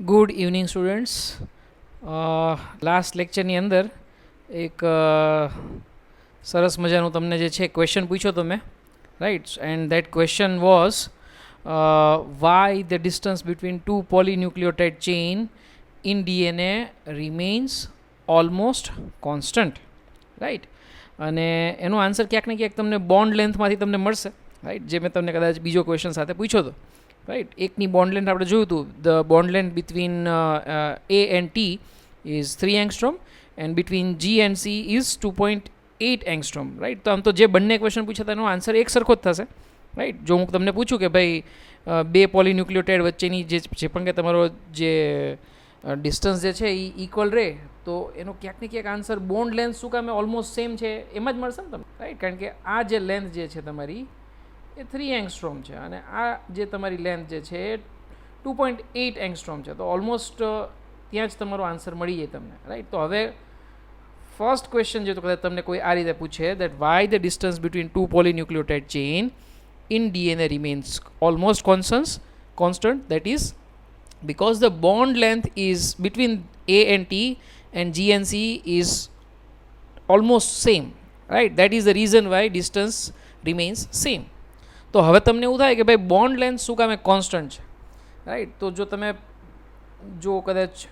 Good evening students. Last લેક્ચરની અંદર એક સરસ મજાનું તમને જે છે ક્વેશ્ચન પૂછ્યો તો મેં, right, and that question was why the distance between two polynucleotide chain in DNA remains almost constant, right. અને એનો આન્સર ક્યાંક ને ક્યાંક તમને બોન્ડ લેન્થમાંથી તમને મળશે, રાઈટ, જે મેં તમને કદાચ બીજો ક્વેશ્ચન સાથે પૂછ્યો હતો, રાઈટ. એકની બોન્ડ લેન્થ આપણે જોયું હતું, the bond length between A and T is 3 angstrom and between G and C is 2.8 angstrom, right. તો આમ તો જે બંને ક્વેશ્ચન પૂછ્યા હતા એનો આન્સર એક સરખો જ થશે, રાઈટ. જો હું તમને પૂછું કે ભાઈ બે પોલીન્યુક્લિયોટાઇડ વચ્ચેની જે પણ કે તમારો જે ડિસ્ટન્સ જે છે એ ઇક્વલ રહે, તો એનો ક્યાંક ને ક્યાંક આન્સર બોન્ડ લેન્થ શું કામે ઓલમોસ્ટ સેમ છે એમાં જ મળશે ને તમને, રાઈટ. કારણ કે આ જે લેન્થ જે છે તમારી એ 3 એંગસ્ટ્રોમ છે અને આ જે તમારી લેન્થ જે છે એ 2.8 એંગસ્ટ્રોમ છે. તો ઓલમોસ્ટ ત્યાં જ તમારો આન્સર મળી જાય તમને, રાઈટ. તો હવે ફર્સ્ટ ક્વેશ્ચન જે તો કદાચ તમને કોઈ આ રીતે પૂછે that why the distance between two polynucleotide chain in DNA remains almost constant, that is because the bond length is between A and T and G and C is almost same, right. That is the reason why distance remains same. તો હવે તમને એવું થાય કે ભાઈ bond length શું કામે constant છે, રાઈટ. તો જો તમે જો કદાચ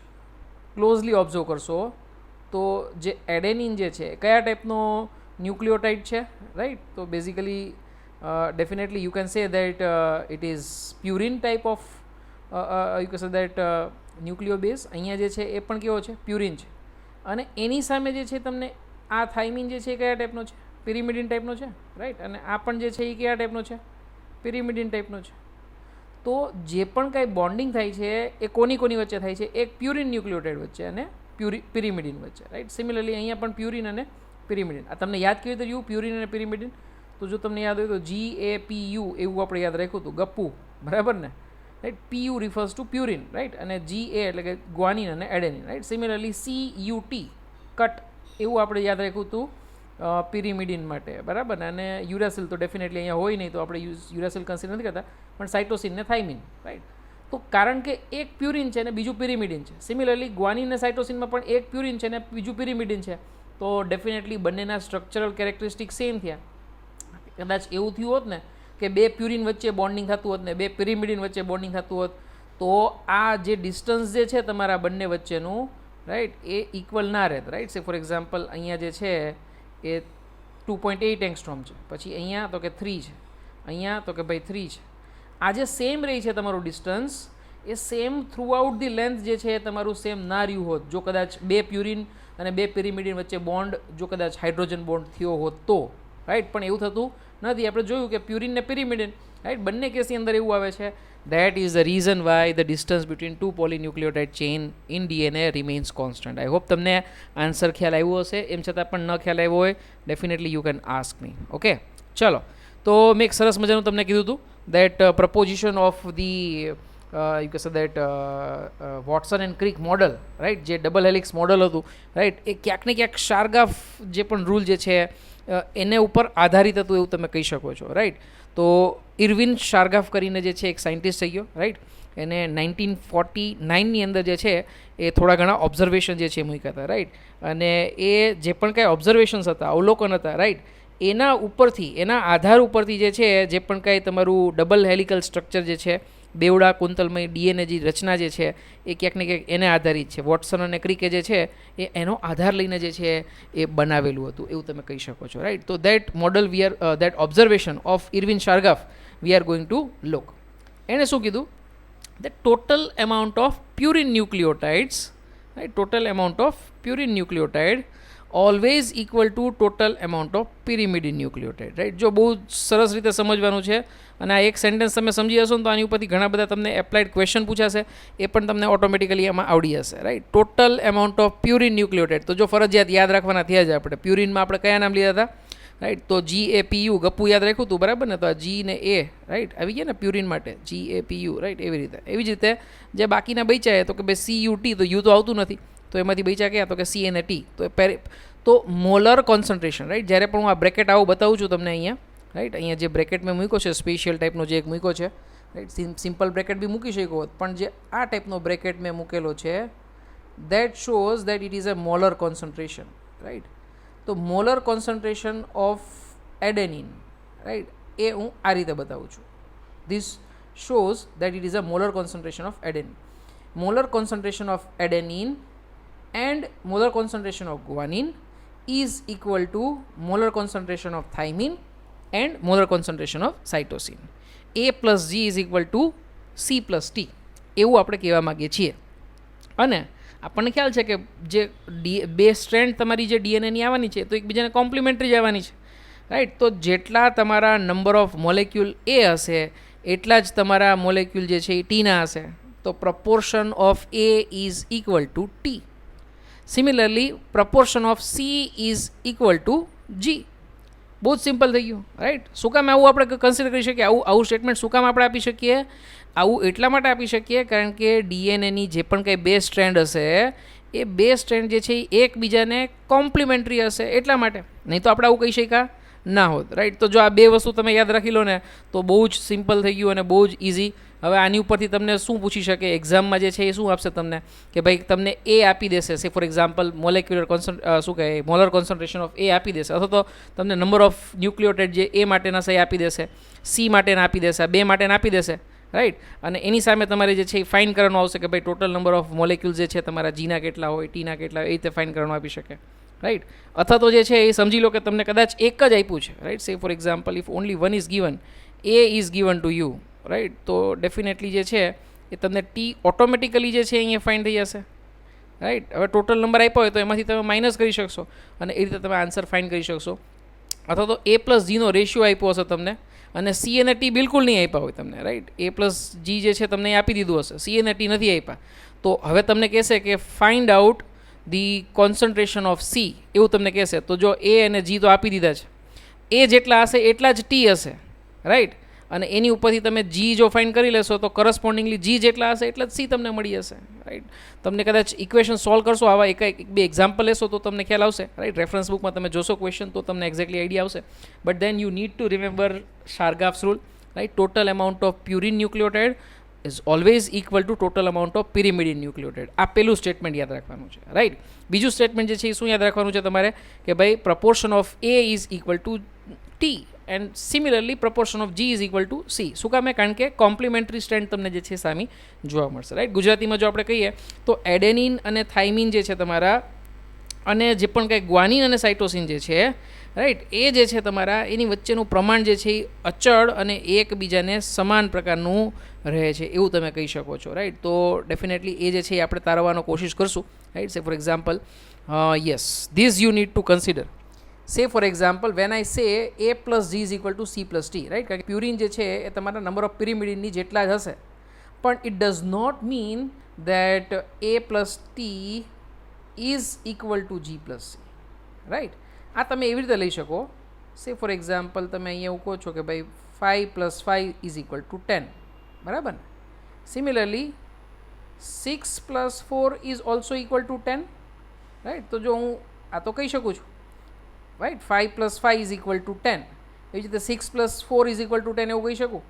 ક્લોઝલી ઓબ્ઝર્વ કરશો તો જે એડેનિન જે છે કયા ટાઈપનો ન્યુક્લિયોટાઇડ છે, રાઈટ. તો basically definitely you can say that it is purine type of you can say that nucleobase. અહીંયા જે છે એ પણ કેવો છે, પ્યુરિન છે. અને એની સામે જે છે તમને આ થાઇમિન જે છે એ કયા ટાઈપનો છે, પિરિમિડિન ટાઈપનો છે, રાઈટ. અને આ પણ જે છે એ કયા ટાઈપનો છે, પિરિમિડિન ટાઈપનો છે. તો જે પણ કાંઈ બોન્ડિંગ થાય છે એ કોની વચ્ચે થાય છે, એક પ્યુરિન ન્યુક્લિયોટાઇડ વચ્ચે અને પિરિમિડિન વચ્ચે, રાઈટ. સિમિલરલી અહીંયા પણ પ્યુરિન અને પિરિમિડિન. આ તમને યાદ કેવી રીતે રહ્યું પ્યુરિન અને પિરિમિડિન? તો જો તમને યાદ હોય તો GAPU એવું આપણે યાદ રાખ્યું હતું, ગપ્પુ, બરાબર ને, right. PU refers two purine, right. અને GA એટલે કે ગ્વાનિન અને adenine, right. Similarly CUT cut એવું આપણે યાદ રાખ્યું હતું પિરિમિડિન માટે, બરાબર ને. અને યુરાસિલ તો ડેફિનેટલી અહીંયા હોય નહીં, તો આપણે યુરાસિલ કન્સિડર નથી કરતા, પણ સાઇટોસિન ને થાઇમિન, રાઈટ. તો કારણ કે એક પ્યુરિન છે ને બીજું પિરિમિડિન છે. સિમિલરલી ગ્વાનિન અને સાઇટોસિનમાં પણ એક પ્યુરિન છે ને બીજું પિરિમિડિન છે. તો ડેફિનેટલી બંનેના સ્ટ્રક્ચરલ કેરેક્ટરિસ્ટિક સેમ થયા. કદાચ એવું થયું હોત ને કે બે પ્યુરિન વચ્ચે બોન્ડિંગ થતું હોત ને બે પિરિમિડિન વચ્ચે બોન્ડિંગ થતું હોત, તો આ જે ડિસ્ટન્સ જે છે તમારા બંને વચ્ચેનું, રાઈટ, એ ઇક્વલ ના રહેત, રાઈટ. સે ફોર એક્ઝામ્પલ અહીંયા જે છે એ 2.8 એંગસ્ટ્રોમ છે, પછી અહીંયા તો કે 3 છે, અહીંયા તો કે ભાઈ 3 છે. આ જે સેમ રહી છે તમારું ડિસ્ટન્સ, એ same throughout the length જે છે એ તમારું સેમ ના રહ્યું હોત જો કદાચ બે પ્યુરિન અને બે પિરિમિડિન વચ્ચે બોન્ડ જો કદાચ હાઇડ્રોજન બોન્ડ થયો હોત તો, રાઈટ. પણ એવું થતું નથી. આપણે જોયું કે પ્યુરિન ને પિરિમિડિન, રાઈટ, બંને કેસની અંદર એવું આવે છે. That is the reason why the distance between two polynucleotide chain in DNA remains constant. I hope તમને આન્સર ખ્યાલ આવ્યો હશે. એમ છતાં પણ ન ખ્યાલ આવ્યો હોય, definitely you can ask me. Okay, ચલો. તો મેં એક સરસ મજાનું તમને કીધું હતું that proposition of the you કે say that Watson and Crick model, right, જે ડબલ હેલિક્સ મોડલ હતું, રાઈટ, એ ક્યાંક ને ક્યાંક શારગાફ જે પણ રૂલ જે છે એને ઉપર આધારિત હતું એવું તમે કહી શકો છો, રાઈટ. તો ઇરવિન શારગાફ કરીને જે છે એક સાયન્ટિસ્ટ થઈ ગયો, રાઈટ. એને 1949ની અંદર જે છે એ થોડા ઘણા ઓબ્ઝર્વેશન જે છે એ મૂક્યા હતા, રાઈટ. અને એ જે પણ કાંઈ ઓબ્ઝર્વેશન્સ હતા, અવલોકન હતા, રાઈટ, એના ઉપરથી, એના આધાર ઉપરથી જે છે જે પણ કાંઈ તમારું ડબલ હેલિકલ સ્ટ્રક્ચર જે છે, બેવડા કુંતલમય ડીએનએ જે રચના જે છે એ ક્યાંક ને ક્યાંક એને આધારિત છે. વોટસન અને ક્રિકે જે છે એ એનો આધાર લઈને જે છે એ બનાવેલું હતું એવું તમે કહી શકો છો, રાઈટ. તો that model we are that observation of Erwin Chargaff we are going to look. એણે શું કીધું? The total amount of purine nucleotides, right, total amount of purine nucleotide always equal to total amount of pyrimidine nucleotide, right. જો બહુ સરસ રીતે સમજવાનું છે અને આ એક સેન્ટેન્સ તમે સમજી જશો ને તો આની ઉપરથી ઘણા બધા તમને એપ્લાઇડ ક્વેશ્ચન પૂછાશે, એ પણ તમને ઓટોમેટિકલી એમાં આવડી જશે, right. Total amount of purine nucleotide, તો જો ફરજિયાત યાદ રાખવાના થયા જ આપણે. પ્યુરિનમાં આપણે કયા નામ લીધા હતા, રાઈટ. તો GAPU, ગપ્પુ યાદ રાખ્યું હતું, બરાબર ને. તો આ G ને A, રાઈટ, આવી ગયા ને પ્યુરિન માટે, GAPU, રાઈટ. એવી જ રીતે જે બાકીના બચ્યા તો કે ભાઈ CUT, તો યુ તો આવતું નથી, તો એમાંથી બચ્યા કયા તો કે C અને T. તો મોલર કોન્સન્ટ્રેશન, રાઈટ. જ્યારે પણ હું આ બ્રેકેટ આવું બતાવું છું તમને અહીંયા, રાઈટ, અહીંયા જે બ્રેકેટ મેં મૂક્યો છે સ્પેશિયલ ટાઈપનો જે એક મૂક્યો છે, રાઈટ. સિમ્પલ બ્રેકેટ બી મૂકી શકો હોત, પણ જે આ ટાઈપનો બ્રેકેટ મેં મૂકેલો છે that shows that it is a molar concentration, right? તો molar concentration of adenine, right, એ હું આ રીતે બતાવું છું. This shows that it is a molar concentration of adenine. Molar concentration of adenine and molar concentration of guanine is equal to molar concentration of thymine and molar concentration of cytosine. A plus G is equal to C plus T, એવું આપણે કહેવા માગીએ છીએ. અને આપણને ખ્યાલ છે કે જે બે સ્ટ્રેન્ડ તમારી જે ડીએનએની આવવાની છે તો એકબીજાને કોમ્પ્લિમેન્ટરી જ આવવાની છે, રાઈટ. તો જેટલા તમારા નંબર ઓફ મોલેક્યુલ એ હશે એટલા જ તમારા મોલેક્યુલ જે છે એ ટીના હશે. તો proportion of A is equal to T. Similarly proportion of C is equal to G. બહુ જ સિમ્પલ થઈ ગયું, રાઈટ. શું કામ આવું આપણે કન્સિડર કરી શકીએ? આવું સ્ટેટમેન્ટ શું કામ આપણે આપી શકીએ? આવું એટલા માટે આપી શકીએ કારણ કે ડીએનએની જે પણ કંઈ બે સ્ટ્રેન્ડ હશે એ બે સ્ટ્રેન્ડ જે છે એ એકબીજાને કોમ્પ્લિમેન્ટરી હશે, એટલા માટે. નહીં તો આપણે આવું કહી શક્યા ના હોત, રાઈટ. તો જો આ બે વસ્તુ તમે યાદ રાખી લો ને તો બહુ જ સિમ્પલ થઈ ગયું અને બહુ જ ઇઝી. હવે આની ઉપરથી તમને શું પૂછી શકે એક્ઝામમાં જે છે એ શું આપશે તમને કે ભાઈ તમને એ આપી દેશે, સે ફોર એક્ઝામ્પલ મોલેક્યુલર શું કહે મોલર કોન્સન્ટ્રેશન ઓફ એ આપી દેશે, અથવા તો તમને નંબર ઓફ ન્યુક્લિયોટાઇડ જે એ માટેના સહી આપી દેશે, સી માટેના આપી દેશે, બે માટેના આપી દેશે, રાઈટ. અને એની સામે તમારે જે છે એ ફાઇન કરવાનું આવશે કે ભાઈ ટોટલ નંબર ઓફ મોલેક્યુલ્સ જે છે તમારા જીના કેટલા હોય, ટીના કેટલા હોય, એ રીતે ફાઇન કરવાનું આપી શકે, રાઈટ. અથવા તો જે છે એ સમજી લો કે તમને કદાચ એક જ આપ્યું છે, right. Say for example if only one is given, A is given to you, right. તો ડેફિનેટલી જે છે એ તમને ટી ઓટોમેટિકલી જે છે અહીંયા ફાઇન થઈ જશે, રાઈટ. હવે ટોટલ નંબર આપ્યો હોય તો એમાંથી તમે માઇનસ કરી શકશો અને એ રીતે તમે આન્સર ફાઇન કરી શકશો. અથવા તો એ પ્લસ જીનો રેશિયો આપ્યો હશે તમને અને સી અને ટી બિલકુલ નહીં આપ્યા હોય તમને, રાઈટ. એ પ્લસ જી જે છે તમને આપી દીધું હશે, સી અને ટી નથી આપ્યા, તો હવે તમને કહેશે કે find out the concentration of C, એવું તમને કહેશે. તો જો એ અને જી તો આપી દીધા છે, એ જેટલા હશે એટલા જ ટી હશે, રાઈટ. અને એની ઉપરથી તમે જી જો ફાઇન કરી લેશો તો કરસ્પોન્ડિંગલી જી જેટલા હશે એટલા જ સી તમને મળી જશે, રાઈટ. તમને કદાચ ઇક્વેશન સોલ્વ કરશો આવા એક બે એક્ઝામ્પલ લેશો તો તમને ખ્યાલ આવશે, રાઈટ. રેફરન્સ બુકમાં તમે જોશો ક્વેશ્ચન તો તમને એક્ઝેક્ટલી આઈડિયા આવશે. But then you need to remember Chargaff's rule, right. Total amount of purine nucleotide is always equal to total amount of pyrimidine nucleotide. આ પહેલું સ્ટેટમેન્ટ યાદ રાખવાનું છે, રાઈટ. બીજું સ્ટેટમેન્ટ જે છે એ શું યાદ રાખવાનું છે તમારે કે ભાઈ proportion of A is equal to T and similarly proportion of G is equal to C. શું કામે? કારણ કે કોમ્પ્લિમેન્ટરી સ્ટ્રેન્ડ તમને જે છે સામી જોવા મળશે, રાઈટ. ગુજરાતીમાં જો આપણે કહીએ તો એડેનિન અને થાઇમિન જે છે તમારા અને જે પણ કંઈ ગ્વાનિન અને સાઇટોસિન જે છે, રાઈટ, એ જે છે તમારા એની વચ્ચેનું પ્રમાણ જે છે એ અચળ અને એકબીજાને સમાન પ્રકારનું રહે છે એવું તમે કહી શકો છો, રાઈટ. તો ડેફિનેટલી એ જે છે એ આપણે તારવવાનો કોશિશ કરશું, right. Say for example yes this you need to consider. Say for example when I say A plus G is equal to C plus T, right. કારણ કે પ્યુરિન જે છે એ તમારા નંબર ઓફ પિરિમિડિનની જેટલા જ હશે, પણ it does not mean that A plus T is equal to G plus C, right. આ તમે એવી રીતે લઈ શકો. સે ફોર એક્ઝામ્પલ તમે અહીંયા એવું કહો છો કે ભાઈ 5 + 5 ઇઝ ઇક્વલ ટુ 10, બરાબર ને. Similarly 6 + 4 is also equal to 10, right. તો જો હું આ તો કહી શકું છું, રાઈટ, 5 + 5 ઇઝ ઇક્વલ ટુ 10. એવી રીતે 6 + 4 ઇઝ ઇક્વલ ટુ 10 એવું કહી શકું.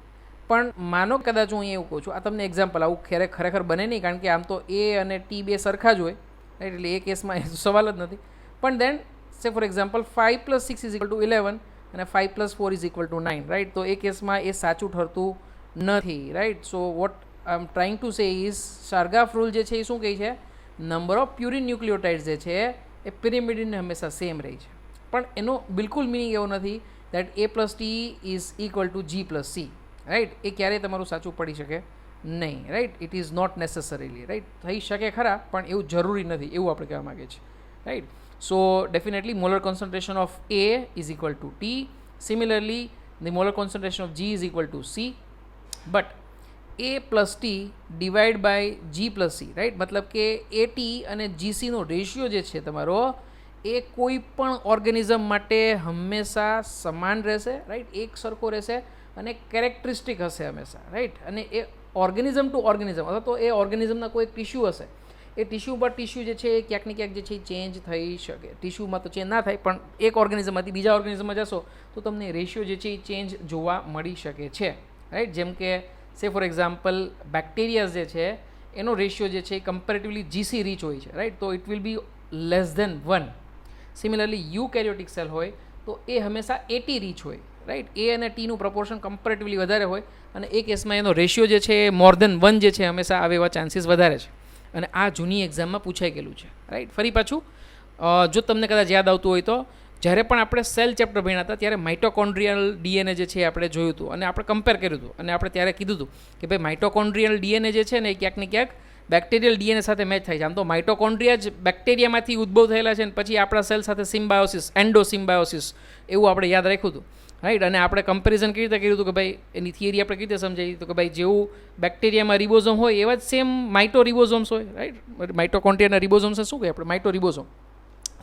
પણ માનો કદાચ હું એવું કહું છું, આ તમને એક્ઝામ્પલ, આવું ખરેખર બને નહીં કારણ કે આમ તો એ અને ટી બે સરખા જ હોય, રાઈટ. એટલે એ કેસમાં એ સવાલ જ નથી. પણ દેન સે for example 5 + 6 is equal two 11 અને 5 + 4 ઇઝ ઇક્વલ ટુ 9, રાઈટ. તો એ કેસમાં એ સાચું ઠરતું નથી, right. So what I am trying to say is Chargaff rule જે છે એ શું કહે છે, નંબર ઓફ પ્યુરિન ન્યુક્લિયોટાઇડ્સ જે છે એ પિરિમિડિનને હંમેશા સેમ રહે છે. પણ એનો બિલકુલ મિનિંગ એવો નથી that A plus T is equal to G plus C, right. એ ક્યારેય તમારું સાચું પડી શકે નહીં, right. It is not necessarily, right. થઈ શકે ખરા પણ એવું જરૂરી નથી એવું આપણે કહેવા માગીએ છીએ, right. So definitely molar concentration of A is equal to T. Similarly the molar concentration of G is equal to C. But A plus T divide by G plus C, right. મતલબ કે એ T અને જીસીનો ratio જે છે તમારો એ કોઈ પણ organism માટે હંમેશા સમાન રહેશે, રાઈટ. એક સરખો રહેશે અને કેરેક્ટરિસ્ટિક હશે હંમેશા, રાઈટ. અને એ ઓર્ગેનિઝમ ટુ ઓર્ગેનિઝમ અથવા તો એ ઓર્ગેનિઝમના કોઈ ટિશ્યુ હશે, એ ટિશ્યુ પર ટિશ્યુ જે છે એ ક્યાંક ને ક્યાંક જે છે એ ચેન્જ થઈ શકે. ટિશ્યુમાં તો ચેન્જ ના થાય પણ એક ઓર્ગેનિઝમમાંથી બીજા ઓર્ગેનિઝમમાં જશો તો તમને રેશિયો જે છે એ ચેન્જ જોવા મળી શકે છે, રાઈટ. જેમ કે સે ફોર એક્ઝામ્પલ બેક્ટેરિયાઝ જે છે એનો રેશિયો જે છે એ કમ્પેરેટિવલી જીસી રીચ હોય છે, રાઈટ, તો it will be less than 1. Similarly eukaryotic cell હોય તો એ હંમેશા 80 રીચ હોય, રાઈટ, એ અને ટીનું પ્રપોર્શન કમ્પેરેટિવલી વધારે હોય અને એ કેસમાં એનો રેશિયો જે છે એ મોર ધેન 1 જે છે હંમેશા આવે એવા ચાન્સીસ વધારે છે અને આ જૂની એક્ઝામમાં પૂછાઈ ગયેલું છે, રાઈટ. ફરી પાછું જો તમને કદાચ યાદ આવતું હોય તો જ્યારે પણ આપણે સેલ ચેપ્ટર ભણ્યા હતા ત્યારે માઇટોકોન્ડ્રિયલ ડીએનએ જે છે આપણે જોયું હતું અને આપણે કમ્પેર કર્યું હતું અને આપણે ત્યારે કીધું હતું કે ભાઈ માઇટોકોન્ડ્રિયલ ડીએનએ જે છે ને એ ક્યાંક ને ક્યાંક બેક્ટેરિયલ ડીએનએ સાથે મેચ થાય છે. આમ તો માઇટોકોન્ડ્રિયા જ બેક્ટેરિયામાંથી ઉદ્ભવ થયેલા છે અને પછી આપણા સેલ સાથે સિમ્બાયોસિસ, એન્ડોસિમ્બાયોસિસ એવું આપણે યાદ રાખ્યું હતું, રાઈટ. અને આપણે કમ્પેરિઝન કેવી રીતે કર્યું હતું કે ભાઈ એની થિયરી આપણે કેવી રીતે સમજાવી તો કે ભાઈ જેવું બેક્ટેરિયામાં રિબોઝોમ હોય એવા જ સેમ માઇટો રિબોઝોમ્સ હોય, રાઈટ. માઇટોકોન્ડ્રિયાના રિબોઝોમ્સને શું કહે આપણે? માઇટો રિબોઝોમ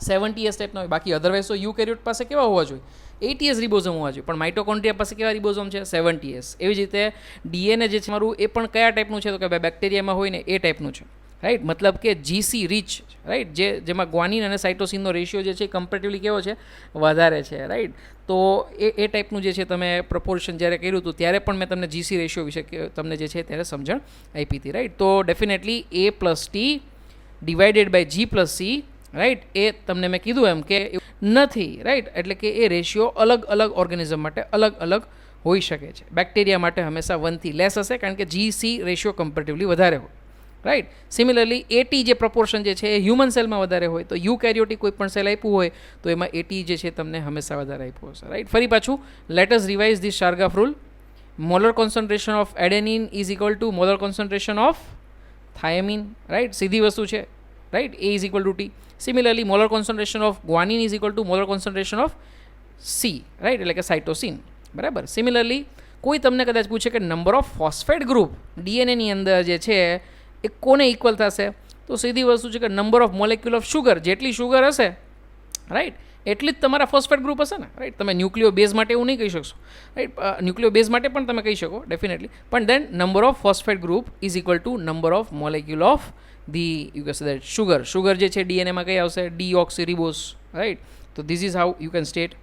70S ટાઈપના હોય. બાકી અધરવાઇઝ તો યુકેરિયોટ પાસે કેવા હોવા જોઈએ? 80S રિબોઝોમ હોવા જોઈએ, પણ માઇટોકોન્ડ્રિયા પાસે કેવા રિબોઝોમ છે? 70S. એવી જ રીતે ડીએનએ જે છે મારું એ પણ કયા ટાઈપનું છે તો કે ભાઈ બેક્ટેરિયામાં હોય ને એ ટાઈપનું છે, રાઈટ. મતલબ કે જીસી રીચ, રાઈટ, જેમાં ગ્વાનિન અને સાઇટોસિનનો રેશિયો જે છે કમ્પેરેટિવલી કેવો છે? વધારે છે, રાઈટ. તો એ ટાઈપનું જે છે તમે પ્રપોર્શન જ્યારે કર્યું હતું ત્યારે પણ મેં તમને જીસી રેશિયો વિશે તમને જે છે ત્યારે સમજણ આપી હતી, રાઈટ. તો definitely A+T divided by G+C, right, એ તમને મેં કીધું એમ કે નથી, રાઈટ. એટલે કે એ રેશિયો અલગ અલગ ઓર્ગેનિઝમ માટે અલગ અલગ હોઈ શકે છે. બેક્ટેરિયા માટે હંમેશા 1થી લેસ હશે કારણ કે GC રેશિયો કમ્પેરેટિવલી વધારે હોય, રાઈટ. સિમિલરલી એટી જે પ્રપોર્શન જે છે એ હ્યુમન સેલમાં વધારે હોય તો યુકેરિયોટિક કોઈ પણ સેલ આપ્યું હોય તો એમાં એટી જે છે તમને હંમેશા વધારે આપ્યું હશે, રાઈટ. ફરી પાછું let us revise this Chargaff rule. Molar concentration of adenine is equal to molar concentration of thymine, right. સીધી વસ્તુ છે, right. A is equal to T. Similarly molar concentration of guanine is equal to molar concentration of C, right, એટલે કે cytosine, બરાબર. Similarly કોઈ તમને કદાચ પૂછે કે નંબર ઓફ ફોસ્ફેટ ગ્રુપ ડીએનએની અંદર જે છે એ કોને ઇક્વલ થશે તો સીધી વસ્તુ છે કે number of molecule of sugar, જેટલી શુગર હશે, રાઈટ, એટલી જ તમારા ફોસ્ફેટ ગ્રુપ હશે ને, રાઈટ. તમે ન્યુક્લિયો બેઝ માટે એવું નહીં કહી શકશો, રાઈટ. ન્યુક્લિયો બેઝ માટે પણ તમે કહી શકો ડેફિનેટલી, પણ then number of phosphate group is equal to number of molecule of the you can say that sugar જે છે ડીએનએમાં કઈ આવશે? Deoxyribose, right. તો this is how you can state.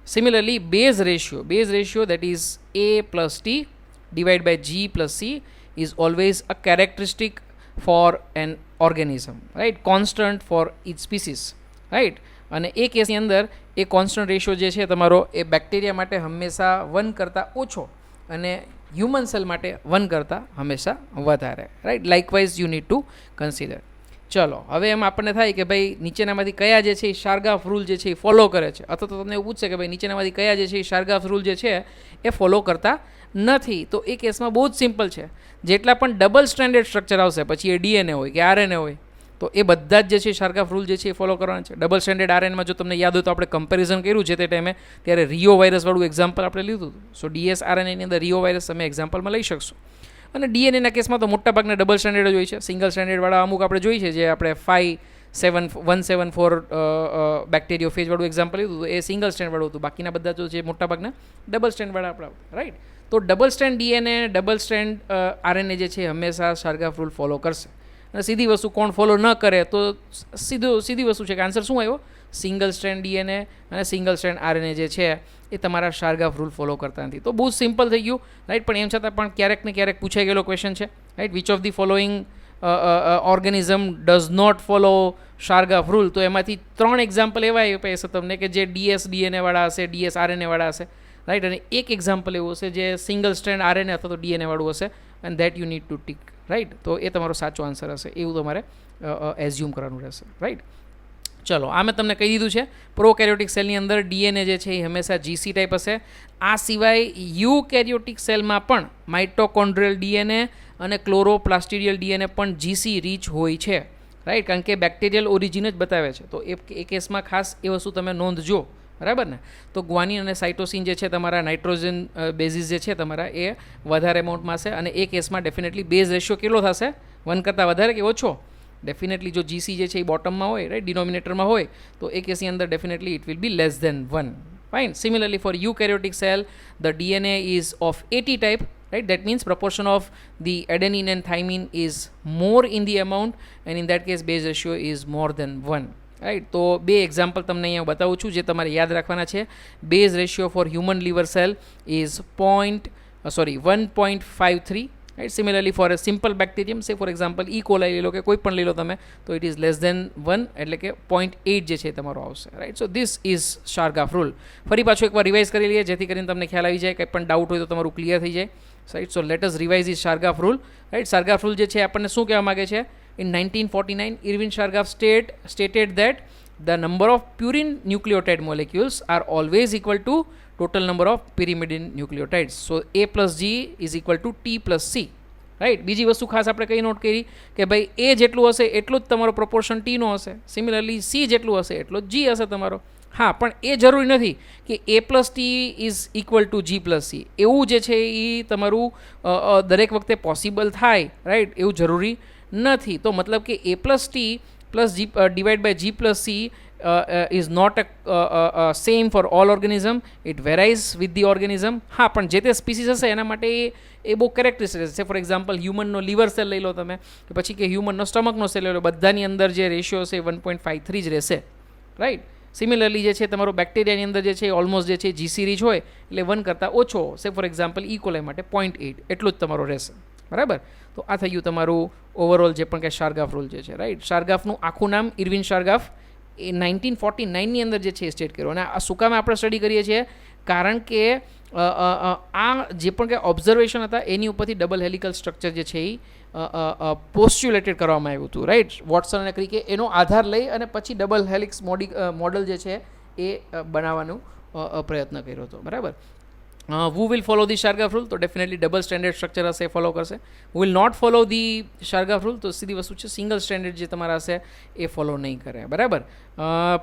Similarly base ratio that is A+T divided by G+C is always a characteristic for an organism, right, constant for each species, right. અને એ કેસની અંદર એ constant ratio જે છે તમારો એ bacteria માટે હંમેશા 1 કરતાં ઓછો અને હ્યુમન સેલ માટે 1 કરતાં હંમેશા વધારે, right. Likewise you need to consider. ચલો હવે એમ આપણને થાય કે ભાઈ નીચેનામાંથી કયા જે છે એ શાર્ગાફ રૂલ જે છે એ ફોલો કરે છે, અથવા તો તમને એવું પૂછશે કે ભાઈ નીચેનામાંથી કયા જે છે એ શાર્ગાફ રૂલ જે છે એ ફોલો કરતા નથી. તો એ કેસમાં બહુ જ સિમ્પલ છે. જેટલા પણ ડબલ સ્ટ્રેન્ડેડ સ્ટ્રક્ચર આવશે, પછી એ ડીએનએ હોય કે આરએનએ હોય, તો એ બધા જ જે છે શાર્ગાફ રૂલ જે છે એ ફોલો કરવાના છે. ડબલ સ્ટ્રેન્ડેડ આરએનએમાં જો તમને યાદ હોય તો આપણે કમ્પેરિઝન કર્યું છે તે ટાઈમે, ત્યારે રિયો વાયરસવાળું એક્ઝામ્પલ આપણે લીધું હતું. સો ડીએસ આરએનએની અંદર રિયો વાયરસ તમે એક્ઝામ્પલમાં લઈ શકશો. અને ડીએનએના કેસમાં તો મોટાભાગના ડબલ સ્ટેન્ડર્ડ જ હોય છે. સિંગલ સ્ટેન્ડર્ડવાળા અમુક આપણે જોઈ છે, જે આપણે 174 બેક્ટેરિયો ફેજવાળું એક્ઝામ્પલ લીધું હતું, એ સિંગલ સ્ટેન્ડવાળું હતું. બાકીના બધા તો જે મોટાભાગના ડબલ સ્ટેન્ડવાળા આપણે, રાઈટ. તો double stand DNA, double stand RNA જે છે હંમેશા શાર્ગાફ રૂલ ફોલો કરશે. અને સીધી વસ્તુ કોણ ફોલો ન કરે તો સીધી વસ્તુ છે કે આન્સર શું આવ્યો? સિંગલ સ્ટ્રેન્ડ ડીએનએ અને સિંગલ સ્ટ્રેન્ડ આરએનએ જે છે એ તમારા શાર્ગાફ રૂલ ફોલો કરતા નથી. તો બહુ સિમ્પલ થઈ ગયું, રાઈટ. પણ એમ છતાં પણ ક્યારેક ને ક્યારેક પૂછાઈ ગયેલો ક્વેશ્ચન છે, right. Which of the following organism does not follow Chargaff rule? તો એમાંથી 3 એક્ઝામ્પલ એવા હશે તમને કે જે ડીએસ ડીએનએવાળા હશે, ડીએસ આરએનએવાળા હશે, રાઈટ. અને એક એક્ઝામ્પલ એવું હશે જે સિંગલ સ્ટ્રેન્ડ આરએનએ અથવા તો ડીએનએવાળું હશે, and that you need two tick, right. તો એ તમારો સાચો આન્સર હશે એવું તમારે એઝ્યુમ કરવાનું રહેશે, રાઈટ. ચલો આ મેં તમને કહી દીધું છે. પ્રોકેરિયોટિક સેલની અંદર ડીએનએ જે છે એ હંમેશા જીસી ટાઈપ હશે. આ સિવાય યુકેરિયોટિક સેલમાં પણ માઇટોકોન્ડ્રિયલ ડીએનએ અને ક્લોરોપ્લાસ્ટિડિયલ ડીએનએ પણ જીસી રીચ હોય છે, રાઈટ. કારણ કે બેક્ટેરિયલ ઓરિજિન જ બતાવે છે. તો એ કેસમાં ખાસ એ વસ્તુ તમે નોંધજો, બરાબર ને. તો ગ્વાનિન અને સાઇટોસિન જે છે તમારા નાઇટ્રોજન બેઝિસ જે છે તમારા એ વધારે અમાઉન્ટમાં હશે. અને એ કેસમાં ડેફિનેટલી બેઝ રેશિયો કેટલો થશે? 1 કરતાં વધારે કે ઓછો? ડેફિનેટલી જો જીસી જે છે એ બોટમમાં હોય, રાઈટ, ડિનોમિનેટરમાં હોય, તો એ કેસની અંદર definitely it will be less than 1. Fine. Similarly for eukaryotic cell the DNA is of 80 type, right. That means proportion of the adenine and thymine is more in the amount, and in that case base ratio is more than 1, right. તો 2 example તમને અહીંયા બતાવું છું જે તમારે યાદ રાખવાના છે. Base ratio for human liver cell is 1.53, રાઈટ. Similarly for a simple bacterium, say for example E coli લઈ લો કે કોઈ પણ લઈ લો તમે, તો ઇટ ઇઝ લેસ દેન 1, એટલે કે 0.8 જે છે તમારો આવશે, right. So this is Chargaff rule. ફરી પાછું એકવાર રિવાઇઝ કરી લઈએ જેથી કરીને તમને ખ્યાલ આવી જાય, કંઈ પણ ડાઉટ હોય તો તમારું ક્લિયર થઈ જાય, right. So let us revise is Chargaff rule, right. Chargaff rule જે છે આપણને શું કહેવા માગે છે? In 1949, Irwin Chargaff stated that the number of purine nucleotide molecules are always equal to total number of pyrimidine nucleotides. So A plus G is equal to T plus C. Right. બીજી વસ્તુ ખાસ આપણે કઈ not કરી કે ભાઈ એ જેટલું હશે એટલું જ તમારો પ્રોપોર્શન ટીનો હશે. સિમિલરલી સી જેટલું હશે એટલો જ જી હશે તમારો. હા, પણ એ જરૂરી નથી કે A plus T is equal to G plus C. એવું જે છે એ તમારું દરેક વખતે પોસિબલ થાય, રાઈટ, એવું જરૂરી નથી. તો મતલબ કે A plus T plus G divide by G plus C is not same for all organism. It varies with the organism. હા, પણ જે તે સ્પીસીસ હશે એના માટે એ બહુ કેરેક્ટરિસ્ટિક છે. ફોર એક્ઝામ્પલ હ્યુમનનો લીવર સેલ લઈ લો તમે, કે પછી કે હ્યુમનનો સ્ટમકનો સેલ લઈ લો, બધાની અંદર જે રેશિયો છે 1.53 જ રહેશે, રાઈટ. સિમિલરલી જે છે તમારો બેક્ટેરિયાની અંદર જે છે ઓલમોસ્ટ જે છે જીસી રીચ હોય એટલે 1 કરતાં ઓછો, સે ફોર એક્ઝામ્પલ ઈ કોલાઈ માટે 0.8 એટલું જ તમારો રહેશે, બરાબર. તો આ થઈ ગયું તમારું ઓવરઓલ જે પણ કે શારગાફ રૂલ જે છે, રાઈટ. શારગાફનું આખું નામ ઇરવિન શારગાફ એ 1949ની અંદર જે છે સ્ટેટ કર્યો. અને આ શું કામ આપણે સ્ટડી કરીએ છીએ? કારણ કે આ જે પણ કે ઓબ્ઝર્વેશન હતા એની ઉપરથી ડબલ હેલિકલ સ્ટ્રક્ચર જે છે એ પોસ્ચ્યુલેટેડ કરવામાં આવ્યું હતું, રાઈટ. વોટસન અને ક્રિકે એનો આધાર લઈ અને પછી ડબલ હેલિક્સ મોડલ જે છે એ બનાવવાનો પ્રયત્ન કર્યો હતો, બરાબર. who will follow the Chargaff rule? તો ડેફિનેટલી ડબલ સ્ટેન્ડર્ડ સ્ટ્રક્ચર હશે એ ફોલો કરશે. who will not follow the Chargaff rule? તો સીધી વસ્તુ છે સિંગલ સ્ટેન્ડર્ડ જે તમારા હશે એ ફોલો નહીં કરે, બરાબર.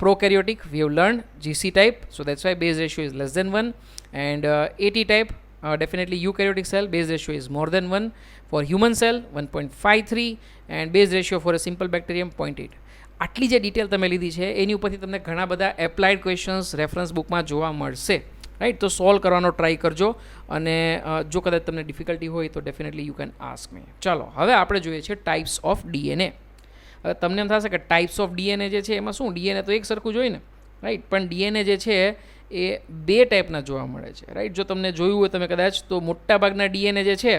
Prokaryotic we have learn GC type, so that's why base ratio is less than 1. And AT type definitely eukaryotic cell base ratio is more than 1. For human cell 1.53 and base ratio for a simple bacterium 0.8. આટલી જે detail તમે લીધી છે એની ઉપરથી તમને ઘણા બધા applied questions reference બુકમાં જોવા મળશે, રાઈટ. તો સોલ્વ કરવાનો ટ્રાય કરજો અને જો કદાચ તમને ડિફિકલ્ટી હોય તો ડેફિનેટલી યુ કેન આસ્ક મી. ચાલો હવે આપણે જોઈએ છે ટાઈપ્સ ઓફ ડીએનએ. હવે તમને એમ થશે કે ટાઈપ્સ ઓફ ડીએનએ જે છે એમાં શું, ડીએનએ તો એક સરખું જોઈએ ને, રાઈટ. પણ ડીએનએ જે છે એ બે ટાઈપના જોવા મળે છે, રાઈટ. જો તમને જોયું હોય તમે કદાચ તો મોટાભાગના ડીએનએ જે છે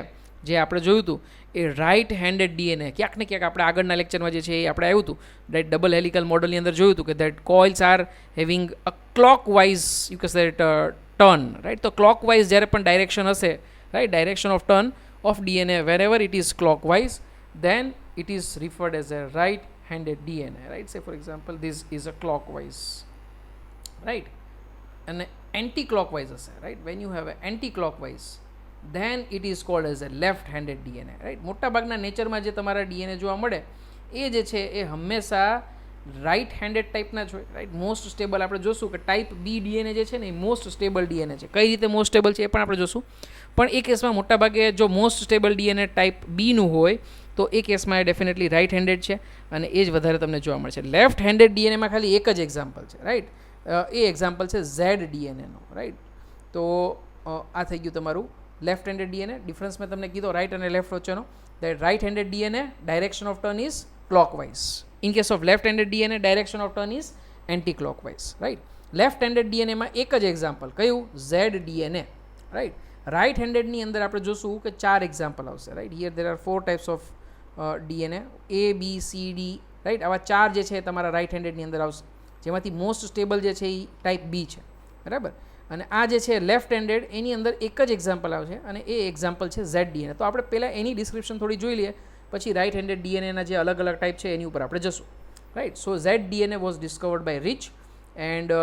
જે આપણે જોયું હતું એ રાઇટ હેન્ડેડ ડીએનએ, ક્યાંક ને ક્યાંક આપણે આગળના લેક્ચરમાં જે છે એ આપણે આવ્યું હતું, રાઈટ. ડબલ હેલિકલ મોડલની અંદર જોયું હતું કે that coils are having a clockwise you કે સેટ ટર્ન, રાઈટ. તો ક્લોક વાઇઝ જ્યારે પણ ડાયરેક્શન હશે, right, direction of turn of DNA wherever it is clockwise, then it is referred as a right handed DNA, right. Say for example this is a clockwise, right. અને anticlockwise હશે, right. When you have anticlockwise then it is called as a left handed DNA, right. મોટાભાગના નેચરમાં જે તમારા DNA જોવા મળે એ જે છે એ હંમેશા રાઇટ હેન્ડેડ ટાઈપના જ હોય, રાઈટ. મોસ્ટ સ્ટેબલ આપણે જોશું કે ટાઈપ બી ડીએનએ જે છે ને એ મોસ્ટ સ્ટેબલ ડીએનએ છે. કઈ રીતે મોસ્ટ સ્ટેબલ છે એ પણ આપણે જોશું. પણ એ કેસમાં મોટાભાગે જો મોસ્ટ સ્ટેબલ ડીએનએ ટાઈપ બીનું હોય તો એ કેસમાં એ ડેફિનેટલી રાઇટ હેન્ડેડ છે અને એ જ વધારે તમને જોવા મળે છે. લેફ્ટ હેન્ડેડ ડીએનએમાં ખાલી એક જ એક્ઝામ્પલ છે, રાઈટ. એ એક્ઝામ્પલ છે ઝેડ ડીએનએનો, રાઈટ. તો આ થઈ ગયું તમારું લેફ્ટ હેન્ડેડ ડીએનએ. ડિફરન્સ મેં તમને કીધો રાઇટ અને લેફ્ટ વચ્ચેનો. That right handed DNA direction of turn is clockwise. In case of left handed DNA direction of turn is anticlockwise, right. Left handed ડીએનએમાં એક જ એક્ઝામ્પલ કયું, Z DNA, right. Right હેન્ડેડની અંદર આપણે જોશું કે 4 એક્ઝામ્પલ આવશે, right. Here there are 4 types of DNA, A B C D, right. આવા 4 જે છે તમારા રાઇટ હેન્ડેડની અંદર આવશે, જેમાંથી મોસ્ટ સ્ટેબલ જે છે એ ટાઈપ બી છે, બરાબર. અને આ જે છે લેફ્ટ હેન્ડેડ એની અંદર એક જ એક્ઝામ્પલ આવશે અને એ એક્ઝામ્પલ છે ઝેડ ડીએનએ. તો આપણે પહેલાં એની ડિસ્ક્રિપ્શન થોડી જોઈ લઈએ, પછી રાઇટ હેન્ડેડ ડીએનએના જે અલગ અલગ ટાઈપ છે એની ઉપર આપણે જશું, right. So Z DNA was discovered by Rich and